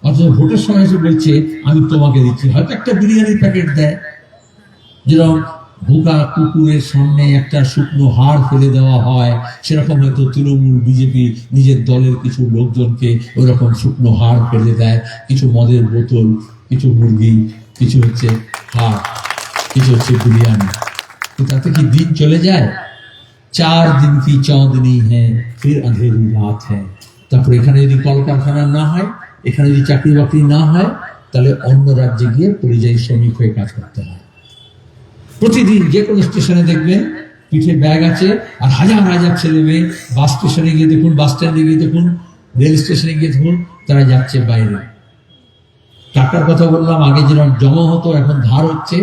অথচ ভোটের সময় এসে বলছে আমি তোমাকে দিচ্ছি। হয়তো একটা বিরিয়ানির প্যাকেট দেয়, যেরকম ভোকা কুকুরের সামনে একটা শুকনো হাড় ফেলে দেওয়া হয়, সেরকম হয়তো তৃণমূল বিজেপি নিজের দলের কিছু লোকজনকে ওই রকম শুকনো হাড় ফেলে দেয়, কিছু মদের বোতল, কিছু মুরগি, কিছু হচ্ছে হাড়, কিছু হচ্ছে বিরিয়ানি। তাতে কি দিন চলে যায়? 4 दिन की चांदनी है फिर अंधेरी रात है। তারপর এখানে যদি কলকারখানা না হয়, এখানে যদি চাকরি বাকরি না হয়, তাহলে অন্য রাজ্যে গিয়ে পরিযায়ী শ্রমিক হয়ে কাজ করতে হয়। প্রতিদিন যে কোনো স্টেশনে দেখবেন পিঠে ব্যাগ আছে, আর হাজার হাজার ছেলে মেয়ে বাস স্টেশনে গিয়ে দেখুন, বাস স্ট্যান্ডে গিয়ে দেখুন, রেল স্টেশনে গিয়ে দেখুন, তারা যাচ্ছে বাইরে। টাকার কথা বললাম, আগে যেরকম জমা হতো এখন ধার হচ্ছে,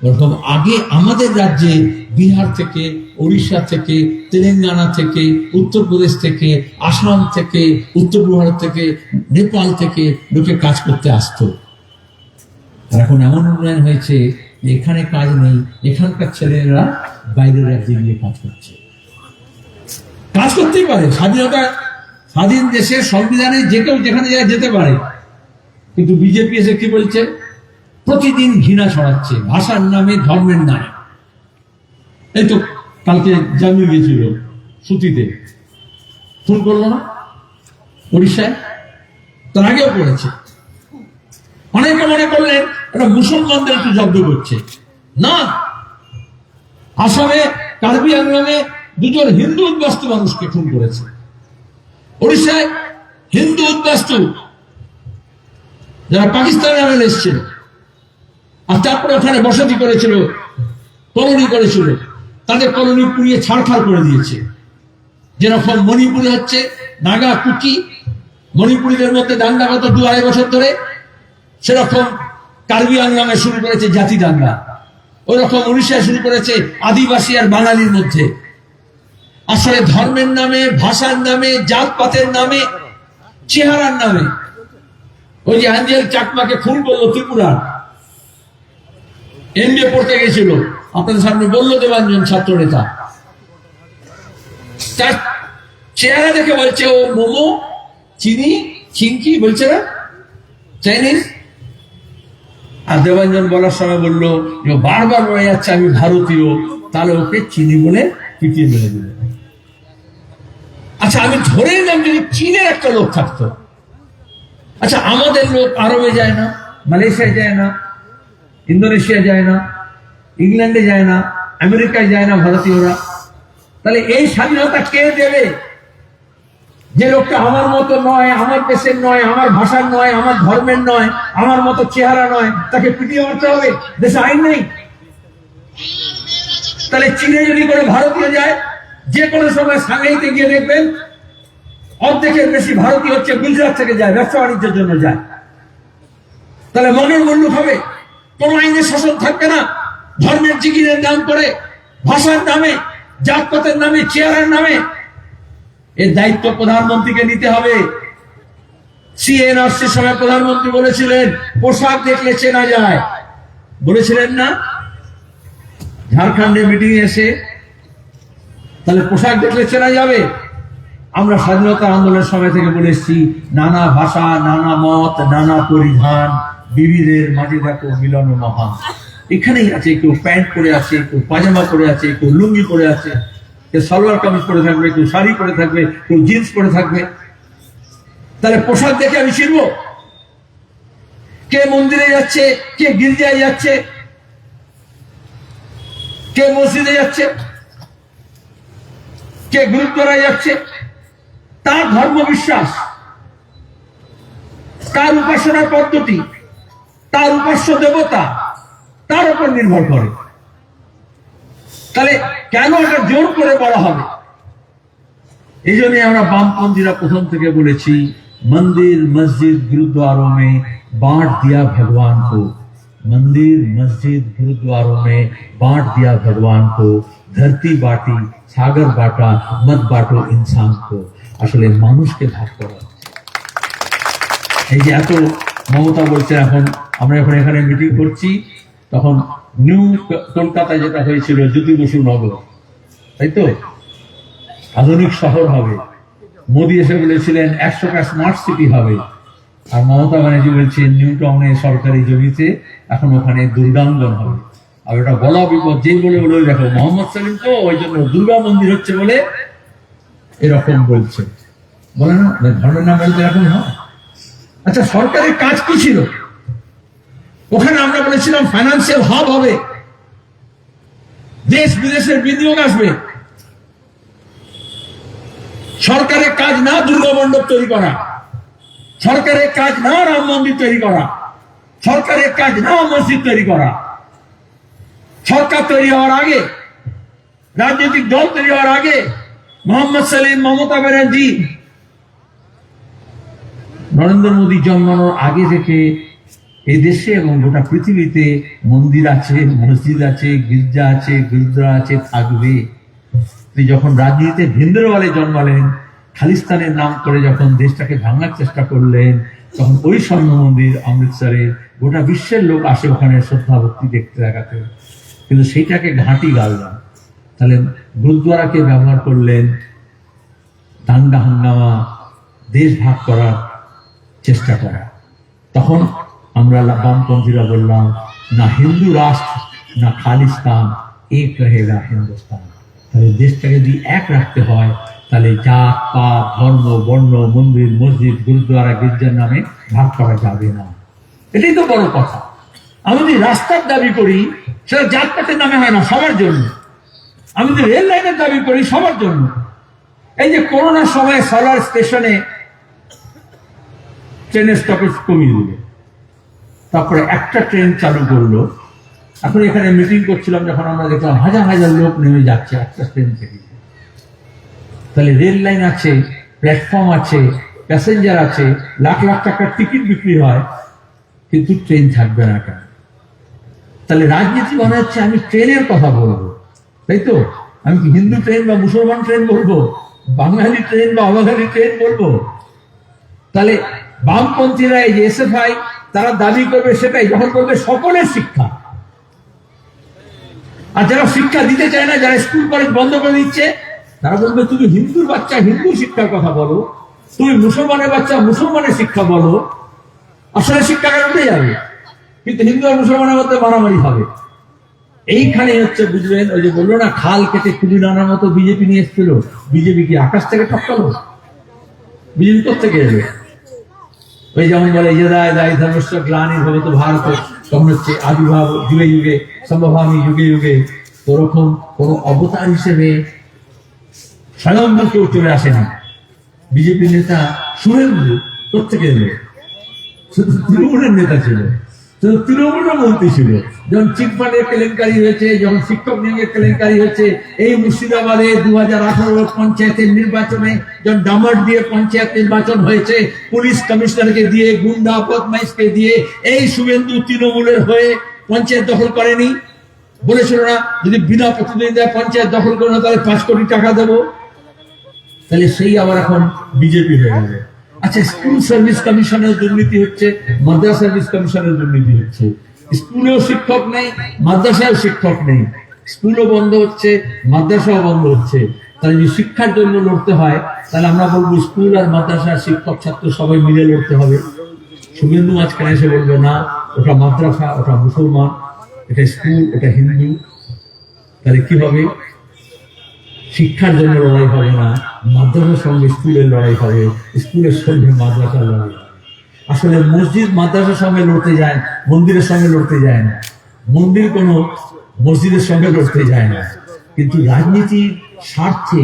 ওরকম আগে আমাদের রাজ্যে বিহার থেকে, ওড়িশা থেকে, তেলেঙ্গানা থেকে, উত্তরপ্রদেশ থেকে, আসাম থেকে, উত্তর ভারত থেকে, নেপাল থেকে লোকে কাজ করতে আসতো। এখন এমন উন্নয়ন হয়েছে এখানে কাজ নেই, এখানকার ছেলেরা বাইরের রাজ্যে গিয়ে কাজ করছে। কাজ করতেই পারে, স্বাধীনতা, স্বাধীন দেশের সংবিধানে যে কেউ যেখানে যায় যেতে পারে, কিন্তু বিজেপি এসে কি বলছে? প্রতিদিন ঘৃণা ছড়াচ্ছে ভাষার নামে, ধর্মের নামে। এই তো কালকে জামিয়ে গিয়েছিল সুতিতে, ফোন করলো না উড়িষ্যায়, তার আগেও করেছে। অনেকে মনে করলেন এটা মুসলমানদের একটু জব্দ করছে, না, আসামে কার্বি আংলমে 2 জন হিন্দু উদ্বাস্তু মানুষকে খুন করেছে। উড়িষ্যায় হিন্দু উদ্বাস্তু যারা পাকিস্তান আমলে এসেছিল, আর তারপরে ওখানে বসতি করেছিল, কলোনি করেছিল, তাদের কলোনি পুড়িয়ে ছাড়খাড় করে দিয়েছে। যেরকম মণিপুরে হচ্ছে নাগা কুকি, মণিপুরীদের মধ্যে দাঙ্গা গত 2-2.5 বছর ধরে, সেরকম কার্বি আংলমে শুরু করেছে জাতি দাঙ্গা, ওই রকম উড়িষ্যায় শুরু করেছে আদিবাসী আর বাঙালির মধ্যে। আসলে ধর্মের নামে, ভাষার নামে, জাতপাতের নামে, চেহারার নামে। ওই যে অ্যাঞ্জেল চাকমাকে খুন করলো ত্রিপুরা, এমবিএ পড়তে গেছিল, আপনাদের সামনে বললো দেবাঞ্জন ছাত্র নেতা, তার চেহারা দেখে বলছে ও মোমো, চিনি, চিংকি বলছে না, চাইনিজ। আর দেবাঞ্জন বলার সময় বললো বারবার বলে যাচ্ছে আমি ভারতীয়, তাহলে ওকে চিনি বলে পিটিয়ে মেরে দিল। আচ্ছা, আমি ধরে নিলাম যদি চীনের একটা লোক থাকতো। আচ্ছা, আমাদের লোক আরবে যায় না, মালয়েশিয়ায় যায় না, ইন্দোনেশিয়া যায় না, ইংল্যান্ডে যায় না, আমেরিকায় যায় না ভারতীয়রা, তাহলে এই স্বাধীনতা কে দেবে? যে লোকটা আমার মতো নয়, আমার দেশের নয়, আমার ভাষার নয়, আমার ধর্মের নয়, আমার মতো চেহারা নয়, তাকে পিটিয়ে মারতে হবে? দেশে আইন নেই। তাহলে চীনে যদি করে ভারতীয় যায়, যে কোনো সময় সাংহাইতে গিয়ে দেখবেন অর্ধেকের বেশি ভারতীয় হচ্ছে গুজরাট থেকে যায়, ব্যবসা বাণিজ্যের জন্য যায়। তাহলে মনের মূল্য হবে, কোন আইনের শাসন থাকবে না, ধর্মের জিগিরের নাম করে, ভাষার নামে, জাতপাতের নামে, চেহারার নামে। এর দায়িত্ব প্রধানমন্ত্রীকে নিতে হবে। সিএনআরসির সময় প্রধানমন্ত্রী বলেছিলেন পোশাক দেখলে চেনা যায়, বলেছিলেন না ঝাড়খণ্ডে মিটিং এসে? তাহলে পোশাক দেখলে চেনা যাবে। আমরা স্বাধীনতা আন্দোলনের সময় থেকে বলে এসেছি, নানা ভাষা, নানা মত, নানা পরিধান, বিবিধের মাঝে দেখো মিলন মহান। এখানেই আছে, কেউ প্যান্ট পরে আছে, কেউ পাজামা পরে আছে, কেউ লুঙ্গি পরে আছে, কেউ সালোয়ার কামিজ পরে থাকবে, কেউ শাড়ি পরে থাকবে, কেউ জিন্স পরে থাকবে। তাহলে পোশাক দেখে আমি চিনবো কে মন্দিরে যাচ্ছে, কে গির্জায় যাচ্ছে, কে মসজিদে যাচ্ছে, কে গুরুদ্বারায় যাচ্ছে। তার ধর্ম বিশ্বাস, তার উপাসনার পদ্ধতি, তার উপাস্য দেবতা, তার উপর নির্ভর করে। তাহলে কেন এটা জোর করে বলা হবে? এই জন্য আমরা বামপন্থীরা প্রথম থেকে বলেছি, मंदिर मस्जिद गुरुद्वारों में बांट दिया भगवान को, मंदिर मस्जिद गुरुद्वारों में बांट दिया भगवान को, धरती बाटी सागर बाटा मत बाटो इंसान को। আসলে মানুষকে ভাগ করা। এই যে এত মমতা বলছে, এখন আমরা এখন এখানে মিটিং করছি, তখন নিউ কলকাতায় যেটা হয়েছিল জ্যোতি বসু নগর, তাই তো আধুনিক শহর হবে। মোদী এসে বলেছিলেন 100টা স্মার্ট সিটি হবে, আর মমতা ব্যানার্জি বলছেন নিউ টাউনে সরকারি জমিতে এখন ওখানে দুর্গাঙ্গন হবে। আর ওটা বলা বিপদ, যেই বলে বলে দেখো মোহাম্মদ সালিম তো ওই জন্য দুর্গা মন্দির হচ্ছে বলে এরকম বলছে, বলে না ধর্মের নাম বলতে এরকম হয়। আচ্ছা, সরকারের কাজ কি ছিল ওখানে? আমরা বলেছিলাম ফাইন্যান্সিয়াল হাব হবে, দেশ বিদেশের বিনিয়োগ আসবে। সরকারের কাজ না দুর্গা মণ্ডপ তৈরি করা, সরকারের কাজ না রাম মন্দির তৈরি করা, সরকারের কাজ না মসজিদ তৈরি করা। সরকার তৈরি হওয়ার আগে, রাজনৈতিক দল তৈরি হওয়ার আগে মোহাম্মদ সালিম, মমতা ব্যানার্জি, নরেন্দ্র মোদী জন্মানোর আগে থেকে এই দেশে এবং গোটা পৃথিবীতে মন্দির আছে, মসজিদ আছে, গির্জা আছে, গুরুদ্বারা আছে, থাকবে। তিনি যখন রাজনীতিতে ভিন্দ্রওয়ালে জন্মালেন, খালিস্তানের নাম করে যখন দেশটাকে ভাঙার চেষ্টা করলেন, তখন ওই স্বর্ণ মন্দির অমৃতসরে গোটা বিশ্বের লোক আসে ওখানে শ্রদ্ধা ভক্তি দেখতে দেখাতে, কিন্তু সেইটাকে ঘাঁটি গাললাম। তাহলে গুরুদ্বারাকে ব্যবহার করলেন দাঙ্গা হাঙ্গামা, দেশ ভাগ করার চেষ্টা করা। তখন আমরা বামপন্থীরা বললাম, না হিন্দু রাষ্ট্র না খালিস্তান, এক রহেগা হিন্দুস্তান। তাহলে দেশটাকে যদি এক রাখতে হয়, তাহলে জাত পাত ধর্ম বর্ণ মন্দির মসজিদ গুরুদ্বারা গির্জার নামে ভাগ করা যাবে না। এটাই তো বড় কথা। আমি যদি রাস্তার দাবি করি, সেটা জাত পাতের নামে হয় না, সবার জন্য। আমি যদি রেল লাইনের দাবি করি, সবার জন্য। এই যে করোনার সময় সালার স্টেশনে ট্রেনের স্টপেজ কমিয়ে দিল, তারপরে একটা ট্রেন চালু করলো। এখন এখানে মিটিং করছিলাম, যখন আমরা দেখলাম হাজার হাজার লোক নেমে যাচ্ছে একটা ট্রেন থেকে। তাহলে রেল লাইন আছে, প্ল্যাটফর্ম আছে, প্যাসেঞ্জার আছে, লাখ লাখ টাকার টিকিট বিক্রি হয়, কিন্তু ট্রেন থাকবে না কেন? তাহলে রাজনীতি মনে হচ্ছে আমি ট্রেনের কথা বলবো, তাই তো? আমি কি হিন্দু ট্রেন বা মুসলমান ট্রেন বলবো, বাঙালি ট্রেন বা অবাঙালি ট্রেন বলবো? তাহলে বামপন্থীরা এই যে এসএফআই, তারা দাবি করবে সেটাই, যখন করবে সকলের শিক্ষা। আর যারা শিক্ষা দিতে চায় না, যারা স্কুল কলেজ বন্ধ করে দিচ্ছে, তারা বলবে তুমি হিন্দুর বাচ্চা হিন্দু শিক্ষার কথা বলো, তুমি মুসলমানের বাচ্চা মুসলমানের শিক্ষা বলো। আসলে শিক্ষা উঠে যাবে, কিন্তু হিন্দু আর মুসলমানের মধ্যে মারামারি হবে। এইখানে হচ্ছে বুঝবেন, ওই যে বললো না খাল কেটে খুলি নানার মতো বিজেপি নিয়ে এসেছিল। বিজেপি কি আকাশ থেকে টপকালো? বিজেপি কোথেকে এলো? ওই যেমন বলে যে দায় দায় ধর্মস্ব গ্লানি ভবত ভারত, তখন হচ্ছে আবির্ভাব যুগে যুগে সম্ভবামী যুগে যুগে। ওরকম কোন অবতার হিসেবে স্বয়ংভূ কেউ চলে আসেনি। বিজেপি নেতা শুভেন্দু কোথেকে এলো? শুধু তৃণমূলের নেতা ছিল, শুধু তৃণমূলের মন্ত্রী ছিল। যখন চিটফান্ডের কেলেঙ্কারি হয়েছে, যখন শিক্ষক নিয়োগের কেলেঙ্কারি হয়েছে, এই মুর্শিদাবাদে 2018 পঞ্চায়েতের নির্বাচনে যখন ডামার দিয়ে পঞ্চায়েত নির্বাচন হয়েছে, পুলিশ কমিশনারকে দিয়ে, গুন্ডা বদমাইশকে দিয়ে, এই শুভেন্দু তৃণমূলের হয়ে পঞ্চায়েত দখল করেনি? বলেছিল না যদি বিনা প্রতিদ্বন্দ্বিতায় পঞ্চায়েত দখল করে না, তাহলে 5 কোটি টাকা দেবো। তাহলে সেই আবার এখন বিজেপি হয়ে গেছে। আচ্ছা, স্কুল সার্ভিস কমিশনের দুর্নীতি হচ্ছে, মাদ্রাসা সার্ভিস কমিশনের দুর্নীতি হচ্ছে। স্কুলেও শিক্ষক নেই, মাদ্রাসায় শিক্ষক নেই, স্কুলও বন্ধ হচ্ছে, মাদ্রাসাও বন্ধ হচ্ছে। তাহলে যদি শিক্ষার জন্য লড়তে হয়, তাহলে আমরা বলবো স্কুল আর মাদ্রাসার শিক্ষক ছাত্র সবাই মিলে লড়তে হবে। শুভেন্দু মাঝখানে এসে বলবে না ওটা মাদ্রাসা, ওটা মুসলমান। এটা স্কুল, এটা হিন্দু, তাহলে কি হবে? শিক্ষার জন্য লড়াই হবে না, মাদ্রাসার সঙ্গে স্কুলের লড়াই হবে, স্কুলের সঙ্গে মাদ্রাসার লড়াই হবে। আসলে মসজিদ মাদ্রাসার সঙ্গে লড়তে যায়, মন্দিরের সঙ্গে লড়তে যায় না, মন্দির কোনো মসজিদের সঙ্গে লড়তে যায় না। কিন্তু রাজনীতির স্বার্থে,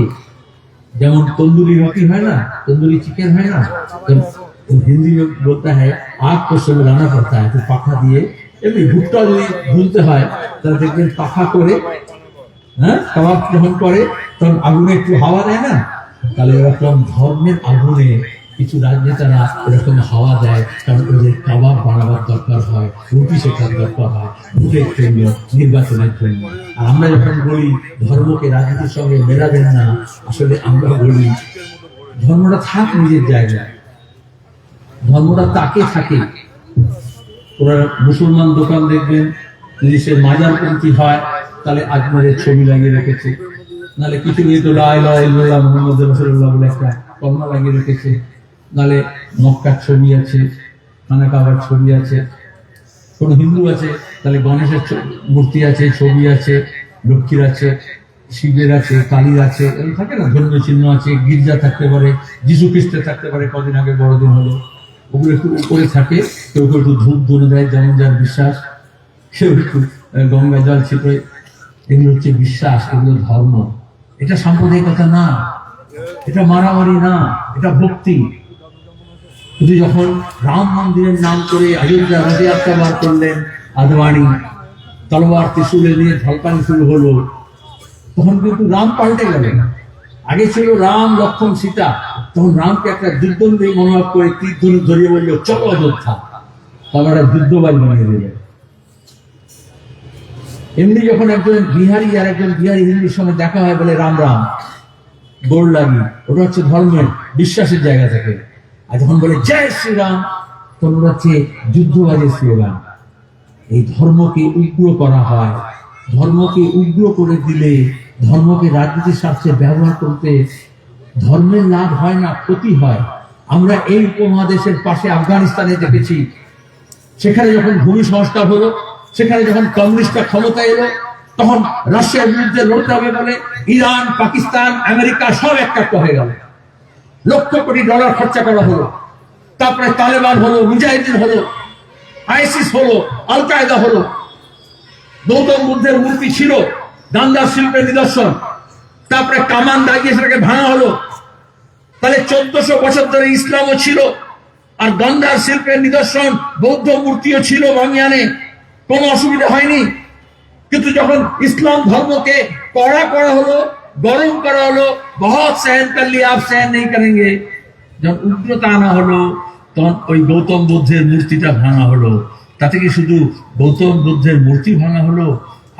যেমন তন্দুরি রুটি হয় না, তন্দুরি চিকেন হয় না, তো হিন্দি में बोलता है आग को सुलगाना पड़ता है, तो পাখা দিয়ে এমনি ভুট্টা যদি ভুনতে হয় তাহলে দেখবেন পাখা করে, হ্যাঁ, কাবাব যখন করে তখন আগুনে একটু হাওয়া দেয় না, তাহলে এরকম ধর্মের আগুনে কিছু রাজনেতারা এরকম হাওয়া দেয়, কারণ ওদের কাবাব বানাবার দরকার হয়, রুটি শেখার দরকার হয় ভোটের জন্য, নির্বাচনের জন্য। আর আমরা যখন বলি ধর্মকে রাজনীতির সঙ্গে মেলাবেন না, আসলে আমরা বলি ধর্মটা থাক নিজের জায়গায়, ধর্মটা তাকে থাকে। ওরা মুসলমান দোকান দেখবেন, যদি সে মাজারপন্থী হয় তাহলে আজমলের ছবি লাগিয়ে রেখেছে, নাহলে কিছু নিয়ে তো লা ইলাহা ইল্লাল্লাহ মুহাম্মাদুর রাসূলুল্লাহ বলে একটা কলমা লাগিয়ে রেখেছে, নাহলে মক্কার ছবি আছে, খানা কাবার ছবি আছে। কোন হিন্দু আছে তাহলে গণেশের মূর্তি আছে, ছবি আছে, লক্ষ্মীর আছে, শিবের আছে, কালীর আছে, এরকম থাকে না, ধর্মীয় চিহ্ন আছে, গির্জা থাকতে পারে, যিশু খ্রিস্টের থাকতে পারে, কদিন আগে বড়দিন হলো, ওগুলো একটু উপরে থাকে, কেউ কেউ একটু ধূপ ধরে দেয়, যেমন যার বিশ্বাস, কেউ একটু গঙ্গা জল ছিপে, এগুলো হচ্ছে বিশ্বাস, এগুলো ধর্ম। এটা সাম্প্রদায়িকতা না, এটা মারামারি না, এটা ভক্তি। কিন্তু যখন রাম মন্দিরের নাম করে অযোধ্যা রথযাত্রা বার করলেন আদবানি, তলোয়ার ত্রিশূলে নিয়ে ঝলকানি শুরু হলো, তখন কিন্তু রাম পাল্টে গেলেন। আগে ছিল রাম, লক্ষ্মণ, সীতা, তখন রামকে একটা যুদ্ধবন্দী মনোভাব করে তীর ধনুক ধরিয়ে বললো চলো অযোধ্যা, তখন একটা যুদ্ধবাজ বানিয়ে দিলেন। এমনি যখন একজন বিহারি আর একজন বিহারি হিন্দুর সঙ্গে দেখা হয়, বলে রাম রাম, গোড় লাগি, ওটা হচ্ছে ধর্মের বিশ্বাসের জায়গা থেকে। আর যখন বলে জয় শ্রীরাম, তখন ওটা হচ্ছে যুদ্ধবাজের স্লোগান। এই ধর্মকে উগ্র করা হয়, ধর্মকে উগ্র করে দিলে, ধর্মকে রাজনীতির স্বার্থে ব্যবহার করতে ধর্মের লাভ হয় না, ক্ষতি হয়। আমরা এই উপমহাদেশের পাশে আফগানিস্তানে দেখেছি, সেখানে যখন ভূমি সংস্কার হলো, সেখানে যখন কমিউনিস্টরা ক্ষমতায় এলো, তখন রাশিয়ার বিরুদ্ধে লড়তে হবে বলে ইরান, পাকিস্তান, আমেরিকা সব একটা হয়ে গেল, লক্ষ কোটি ডলার খরচা করা হলো। তারপরে তালেবান হলো, মুজাহিদিন হলো, আইসিস হলো, আল কায়দা হলো। গৌতম বুদ্ধের মূর্তি ছিল গান্ধার শিল্পের নিদর্শন, তারপরে কামান দাগিয়ে সেটাকে ভাঙা হলো। তাহলে 1400 বছর ধরে ইসলামও ছিল, আর গান্ধার শিল্পের নিদর্শন বৌদ্ধ মূর্তিও ছিল বামিয়ানে, কোনো অসুবিধা হয়নি। কিন্তু যখন ইসলাম ধর্মকে কড়া করা হলো, গরম করা হলো, বহুত সহন কর লিয়া আপ সহন নেই করেंगे, যখন উগ্রতা আনা হলো, তখন ওই গৌতম বুদ্ধের মূর্তিটা ভাঙা হলো। তাতে কি শুধু গৌতম বুদ্ধের মূর্তি ভাঙা হলো,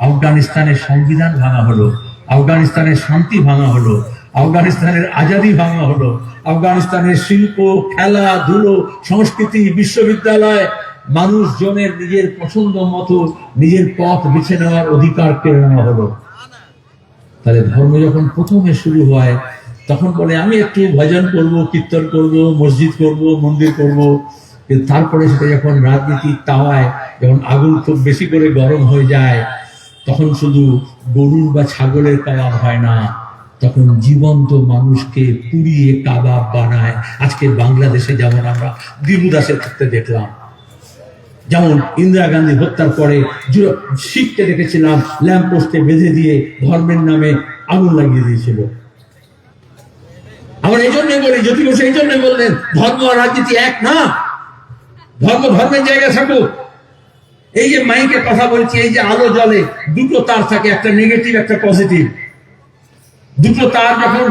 আফগানিস্তানের সংবিধান ভাঙা হলো, আফগানিস্তানের শান্তি ভাঙা হলো, আফগানিস্তানের আজাদি ভাঙা হলো, আফগানিস্তানের শিল্প, খেলাধুলো, সংস্কৃতি, বিশ্ববিদ্যালয়, মানুষজনের নিজের পছন্দ মতো নিজের পথ বেছে নেওয়ার অধিকার কেড়ে নেওয়া হলো। তাহলে ধর্ম যখন প্রথমে শুরু হয়, তখন বলে আমি একটু ভজন করব, কীর্তন করব, মসজিদ করব, মন্দির করব। কিন্তু তারপরে সেটা যখন রাজনীতির তাওয়ায় যখন আগুন খুব বেশি করে গরম হয়ে যায়, তখন শুধু গরুর বা ছাগলের কাবাব হয় না, তখন জীবন্ত মানুষকে পুড়িয়ে কাবাব বানায়। আজকে বাংলাদেশে যেমন আমরা দিবু দাসের ক্ষেত্রে দেখলাম, যেমন ইন্দিরা গান্ধী হত্যার পরে শিখকে দেখেছিলাম ল্যাম্প পোস্টে বেঁধে দিয়ে ধর্মের নামে আগুন লাগিয়ে দিয়েছিল। আমরা এই জন্যই বলি, জ্যোতি বসু এই জন্যই বললেন ধর্ম আর রাজনীতি এক না, ধর্ম ধর্মের জায়গায় থাকুক। এই যে মাইকে কথা বলছি, এই যে আলো জ্বলে, দুটো তার থাকে, একটা নেগেটিভ একটা পজিটিভ। দুটো তার যখন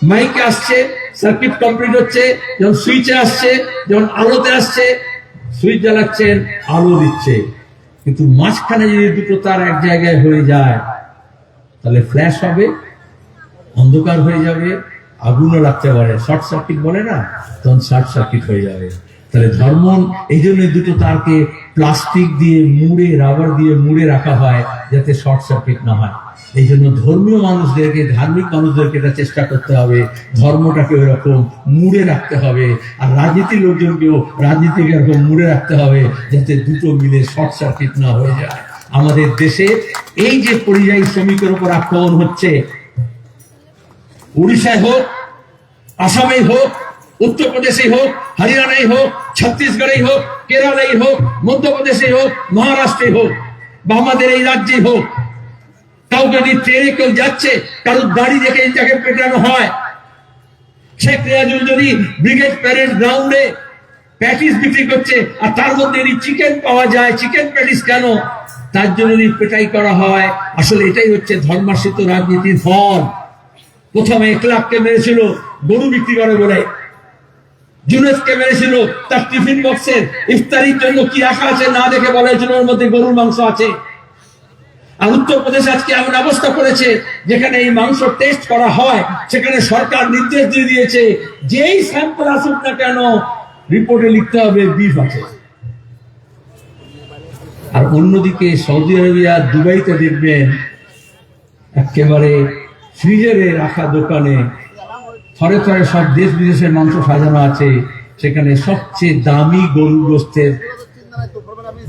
মাইকে আসছে, সার্কিট কমপ্লিট হচ্ছে, যখন সুইচে আসছে, যখন আলোতে আসছে, সুইচ জ্বালাচ্ছেন, আলো দিচ্ছে। কিন্তু মাঝখানে যদি দুটো তার এক জায়গায় হয়ে যায়, তাহলে ফ্ল্যাশ হবে, অন্ধকার হয়ে যাবে, আগুনও লাগতে পারে, শর্ট সার্কিট বলে না, তখন শর্ট সার্কিট হয়ে যাবে। তাহলে ধর্ম এই জন্য দুটো তারকে প্লাস্টিক দিয়ে মুড়ে, রাবার দিয়ে মুড়ে রাখা হয়, যাতে শর্ট সার্কিট না হয়। এই জন্য ধর্মীয় মানুষদেরকে, ধার্মিক মানুষদেরকে এটা চেষ্টা করতে হবে, ধর্মটাকে ওইরকম মুড়ে রাখতে হবে, আর রাজনীতির লোকজনকেও রাজনীতিকে এরকম মুড়ে রাখতে হবে, যাতে দুটো মিলে শর্ট সার্কিট না হয়ে যায়। আমাদের দেশে এই যে পরিযায়ী শ্রমিকের উপর আক্রমণ হচ্ছে, উড়িষ্যায় হোক, আসামেই হোক, উত্তরপ্রদেশেই হোক, হরিয়ানায় হোক, ছত্তিশগড়েই হোক, কেরালাই হোক, মধ্যপ্রদেশে হোক, মহারাষ্ট্রে হোক, বা আমাদের এই রাজ্যে হোক, কাউ যদি ট্রেনে কেউ যাচ্ছে, কারোর গাড়ি দেখে তাকে পেটানো হয়, শেখ রেয়াজুল যদি ব্রিগেড প্যারেড গ্রাউন্ডে প্যাটিস বিক্রি করছে আর তার মধ্যে যদি চিকেন পাওয়া যায়, চিকেন প্যাটিস কেন, তার জন্য যদি পেটাই করা হয়, আসলে এটাই হচ্ছে ধর্মাশ্রিত রাজনীতির ফল। প্রথমে একলাখকে মেরেছিল গরু বিক্রি করে বলে, জুনেদকে মেরেছিল তার টিফিন বক্সের ইফতারির জন্য কি রাখা আছে না দেখে বলা হয়েছিল ওর মধ্যে গরুর মাংস আছে। আর উত্তরপ্রদেশ আজকে এমন অবস্থা করেছে যেখানে এই মাংস টেস্ট করা হয়, সেখানে সরকার নির্দেশ দিয়ে দিয়েছে যেই স্যাম্পল আসুক না কেন রিপোর্টে লিখতে হবে বিফ আছে। আর অন্যদিকে সৌদি আরবিয়া, দুবাইতে দেখবেন একেবারে ফ্রিজারে রাখা দোকানে থরে থরে সব দেশ বিদেশের মাংস সাজানো আছে, সেখানে সবচেয়ে দামি গরুর গোস্তের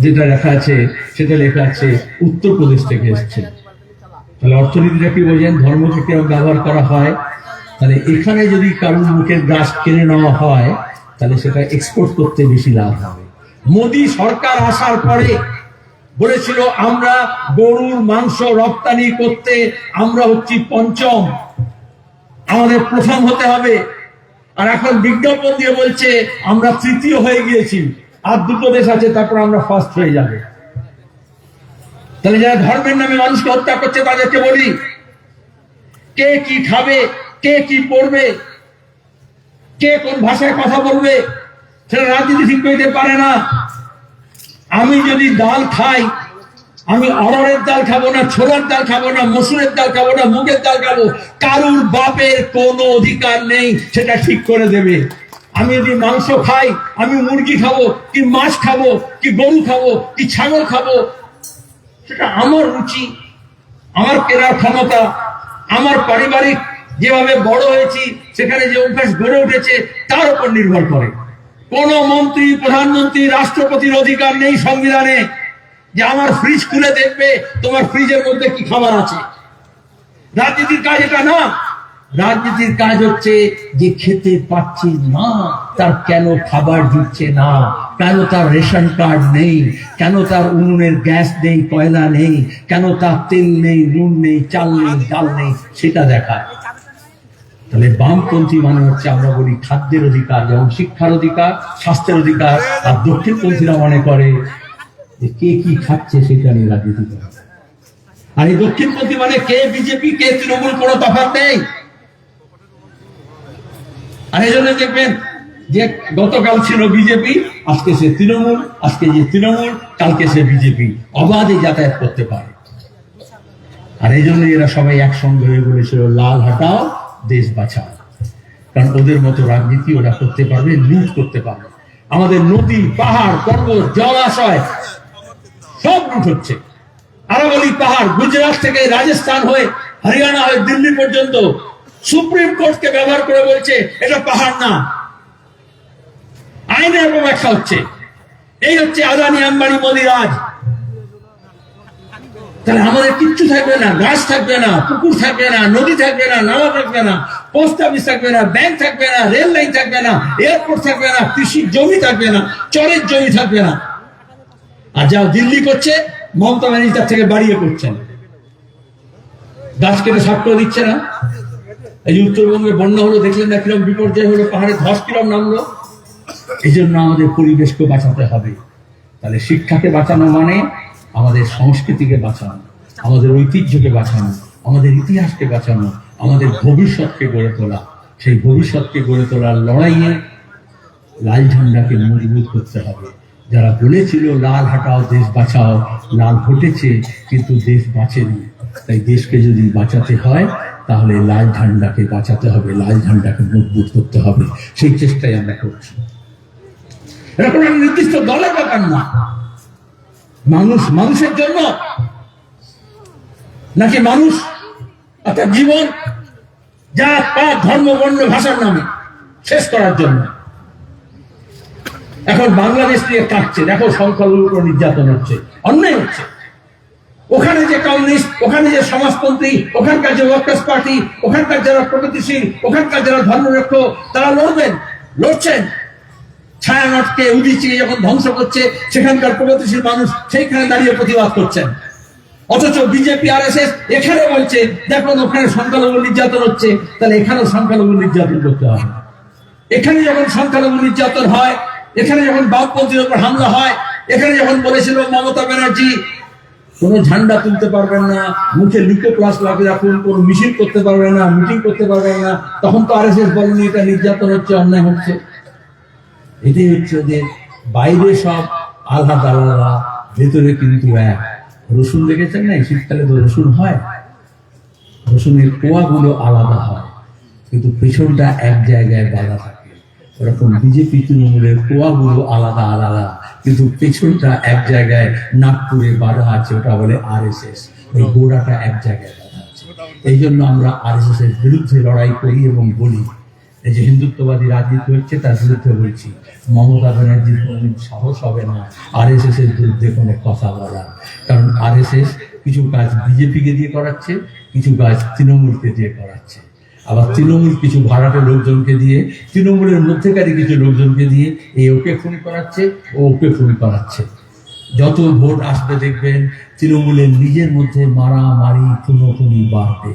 যেটা লেখা আছে সেটা লেখা আছে উত্তরপ্রদেশ থেকে এসছে। তাহলে অর্থনীতিটা কি বোঝেন, ধর্মকে কিরকম ব্যবহার করা হয়। তাহলে এখানে যদি কারোর মুখের গাছ কিনে নেওয়া হয় তাহলে সেটা এক্সপোর্ট করতে বেশি লাভ হবে। মোদী সরকার আসার পরে বলেছিল আমরা গরুর মাংস রপ্তানি করতে আমরা হচ্ছি পঞ্চম, আমাদের প্রথম হতে হবে। আর এখন বিজ্ঞাপন দিয়ে বলছে আমরা তৃতীয় হয়ে গিয়েছি, আর দুটো দেশ আছে তারপর আমরা ফার্স্ট হয়ে যাবে। তাহলে যারা ধর্মের নামে মানুষকে হত্যা করছে তাদেরকে বলি, কে কি খাবে, কে কি পড়বে, কে কোন ভাষায় কথা বলবে, সেটা রাজনীতি ঠিক করতে পারে না। আমি যদি ডাল খাই, আমি অড়হরের ডাল খাবো না, ছোলার ডাল খাবো না, মসুরের ডাল খাবো না, মুগের ডাল খাবো, কারুর বাপের কোনো অধিকার নেই সেটা ঠিক করে দেবে। আমি যদি মাংস খাই, আমি মুরগি খাবো কি মাছ খাবো কি গরু খাবো কি ছাগল খাবো, সেটা আমার রুচি, আমার কেনার ক্ষমতা, আমার পারিবারিক যেভাবে বড় হয়েছি সেখানে যে অভ্যাস গড়ে উঠেছে তার উপর নির্ভর করে। কোন মন্ত্রী, প্রধানমন্ত্রী, রাষ্ট্রপতির অধিকার নেই সংবিধানে যে আমার ফ্রিজ খুলে দেখবে তোমার ফ্রিজের মধ্যে কি খাবার আছে। রাজনীতির কাজ এটা না। রাজনীতির কাজ হচ্ছে যে খেতে পাচ্ছি না তার কেন খাবার দিচ্ছে না, কেন তার রেশন কার্ড নেই, কেন তার উনুনের গ্যাস নেই, কয়লা নেই, কেন তার তেল নেই, নুন নেই, চাল নেই, ডাল নেই, সেটা দেখা। তাহলে বামপন্থী মানে হচ্ছে আমরা বলি খাদ্যের অধিকার, যেমন শিক্ষার অধিকার, স্বাস্থ্যের অধিকার। আর দক্ষিণপন্থীরা মনে করে যে কে কি খাচ্ছে সেটা নিয়ে রাজনীতি করে। আর এই দক্ষিণপন্থী মানে কে বিজেপি কে তৃণমূল কোনো তফাৎ নেই। আর এই জন্য দেখবেন যে গতকাল ছিল বিজেপি, আজকে সে তৃণমূল, আজকে যে তৃণমূল কালকে সে বিজেপি, অবাধে যাতায়াত করতে পারে। আর এই জন্য এরা সবাই একসঙ্গে হয়ে বলেছিল লাল হাটাও দেশ বাঁচাও, কারণ ওদের মতো রাজনীতি ওরা করতে পারবে, লুট করতে পারবে। আমাদের নদী, পাহাড়, পর্বত, জলাশয় সব লুট হচ্ছে। আরো বলি পাহাড়, গুজরাট থেকে রাজস্থান হয়ে হরিয়ানা হয়ে দিল্লি পর্যন্ত সুপ্রিম কোর্টকে ব্যবহার করে বলছে এটা পাহাড় না, আইনের ব্যাখ্যা হচ্ছে। এই হচ্ছে আদানি, আম্বানি, মোদি রাজ। তাহলে আমাদের কিচ্ছু থাকবে না, গাছ থাকবে না, পুকুর থাকবে না, নদী থাকবে না, নালা থাকবে না, পোস্ট অফিস থাকবে না, ব্যাংক থাকবে না, রেল লাইন থাকবে না, এয়ারপোর্ট থাকবে না, কৃষির জমি থাকবে না, চরের জমি থাকবে না। আর যা দিল্লি করছে মমতা ব্যানার্জি তার থেকে বাড়িয়ে করছেন, গাছ কেটে সাফ করে দিচ্ছে না। এই যে উত্তরবঙ্গে বন্যা হলো, দেখলেন না কিরকম বিপর্যয় হলো, পাহাড়ে ধস কিরকম নামলো। এই জন্য আমাদের পরিবেশকে বাঁচাতে হবে। তাহলে শিক্ষাকে বাঁচানো মানে আমাদের সংস্কৃতিকে বাঁচানো, আমাদের ঐতিহ্যকে বাঁচানো, আমাদের ইতিহাসকে বাঁচানো, আমাদের ভবিষ্যৎকে গড়ে তোলা। সেই ভবিষ্যৎকে গড়ে তোলার লড়াইয়ে লাল ঝান্ডাকে মজবুত করতে হবে। যারা বলেছিল লাল হাটাও দেশ বাঁচাও, লাল ঘটেছে কিন্তু দেশ বাঁচেনি। তাই দেশকে যদি বাঁচাতে হয় তাহলে লাল ঝান্ডাকে বাঁচাতে হবে, লাল ঝান্ডাকে মজবুত করতে হবে। সেই চেষ্টাই আমরা করছি। এটা কোনো নির্দিষ্ট দলের ব্যাপার না, মানুষ মানুষের জন্য, নাকি মানুষ অর্থাৎ জীবন জাত পাত ধর্ম বর্ণ ভাষার নামে শেষ করার জন্য। এখন বাংলাদেশ নিয়ে কাটছে, দেখো সংখ্যালঘুর উপর নির্যাতন হচ্ছে, অন্যায় হচ্ছে। ওখানে যে কমিউনিস্ট, ওখানে যে সমাজতন্ত্রী, ওখানকার যে ওয়ার্কার্স পার্টি, ওখানকার যারা প্রগতিশীল, ওখানকার যারা ধর্মরক্ষক, তারা লড়ছেন। ছায়ানটকে উদিচিকে যখন ধ্বংস করছে, সেখানকার প্রগতিশীল মানুষ সেইখানে দাঁড়িয়ে প্রতিবাদ করছেন। অথচ বিজেপি RSS এখানে বলছে দেখুন ওখানে সংখ্যালঘু নির্যাতন হচ্ছে, তাহলে এখানেও সংখ্যালঘু নির্যাতন করতে হবে। এখানে যখন সংখ্যালঘু নির্যাতন হয়, এখানে যখন বামপন্থীর উপর হামলা হয়, এখানে যখন বলেছিল মমতা ব্যানার্জি কোনো ঝান্ডা তুলতে পারবেন না, মুখে লিকো প্লাস লাগিয়ে রাখুন, কোনো মিছিল করতে পারবেন না, মিটিং করতে পারবেন না, তখন তো RSS বলেনি এটা নির্যাতন হচ্ছে, অন্যায় হচ্ছে। এটাই হচ্ছে যে বাইরে সব আলাদা আলাদা, ভেতরে কিন্তু এক। রসুন দেখেছেন না, শীতকালে তো রসুন হয়, রসুনের কোয়াগুলো আলাদা হয় কিন্তু পেছনটা এক জায়গায় বাঁধা থাকে। ওরকম বিজেপি তৃণমূলের কোয়াগুলো আলাদা আলাদা কিন্তু পেছনটা এক জায়গায় নাগপুরে বাঁধা আছে, ওটা বলে RSS। ওই গোড়াটা এক জায়গায় বাঁধা আছে। এই জন্য আমরা RSS এর বিরুদ্ধে লড়াই করি এবং বলি এই যে হিন্দুত্ববাদী রাজনীতি হচ্ছে তার বিরুদ্ধে বলছি। মমতা ব্যানার্জির কোনোদিন সাহস হবে না RSS এর বিরুদ্ধে কোনো কথা বলার, কারণ RSS কিছু কাজ বিজেপিকে দিয়ে করাচ্ছে, কিছু কাজ তৃণমূলকে দিয়ে করাচ্ছে, আবার তৃণমূল কিছু ভাড়াটে লোকজনকে দিয়ে, তৃণমূলের মধ্যেকারী কিছু লোকজনকে দিয়ে এই ওকে খুন করাচ্ছে, ও ওকে খুন করাচ্ছে। যত ভোট আসবে দেখবেন তৃণমূলের নিজের মধ্যে মারামারি খুনোখুনি বাড়বে।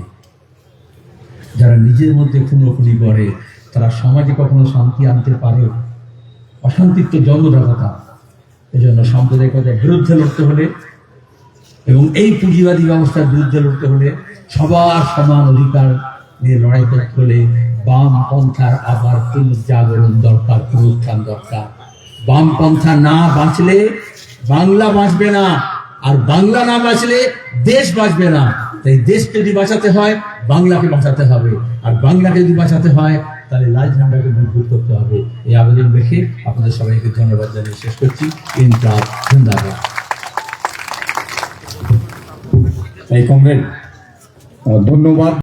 যারা নিজের মধ্যে খুনোখুনি করে তারা সমাজে কখনো শান্তি আনতে পারে? অশান্তির তো জন্মদাতা। এই জন্য সাম্প্রদায়িকতার বিরুদ্ধে লড়তে হলে এবং এই পুঁজিবাদী ব্যবস্থার বিরুদ্ধে লড়তে হলে, সবার সমান অধিকার নিয়ে লড়াই করতে হলে বামপন্থার আবার পুনর্জাগরণ দরকার, পুনরুত্থান দরকার। বামপন্থা না বাঁচলে বাংলা বাঁচবে না, আর বাংলা না বাঁচলে দেশ বাঁচবে না। তাই দেশ যদি বাঁচাতে হয় বাংলাকে বাঁচাতে হবে, আর বাংলাকে যদি বাঁচাতে হয় তাহলে লাল ঝান্ডাকে মজবুত করতে হবে। এই আবেদন রেখে আপনাদের সবাইকে ধন্যবাদ জানিয়ে শেষ করছি। ইনকলাব জিন্দাবাদ। এই কমরেড ধন্যবাদ।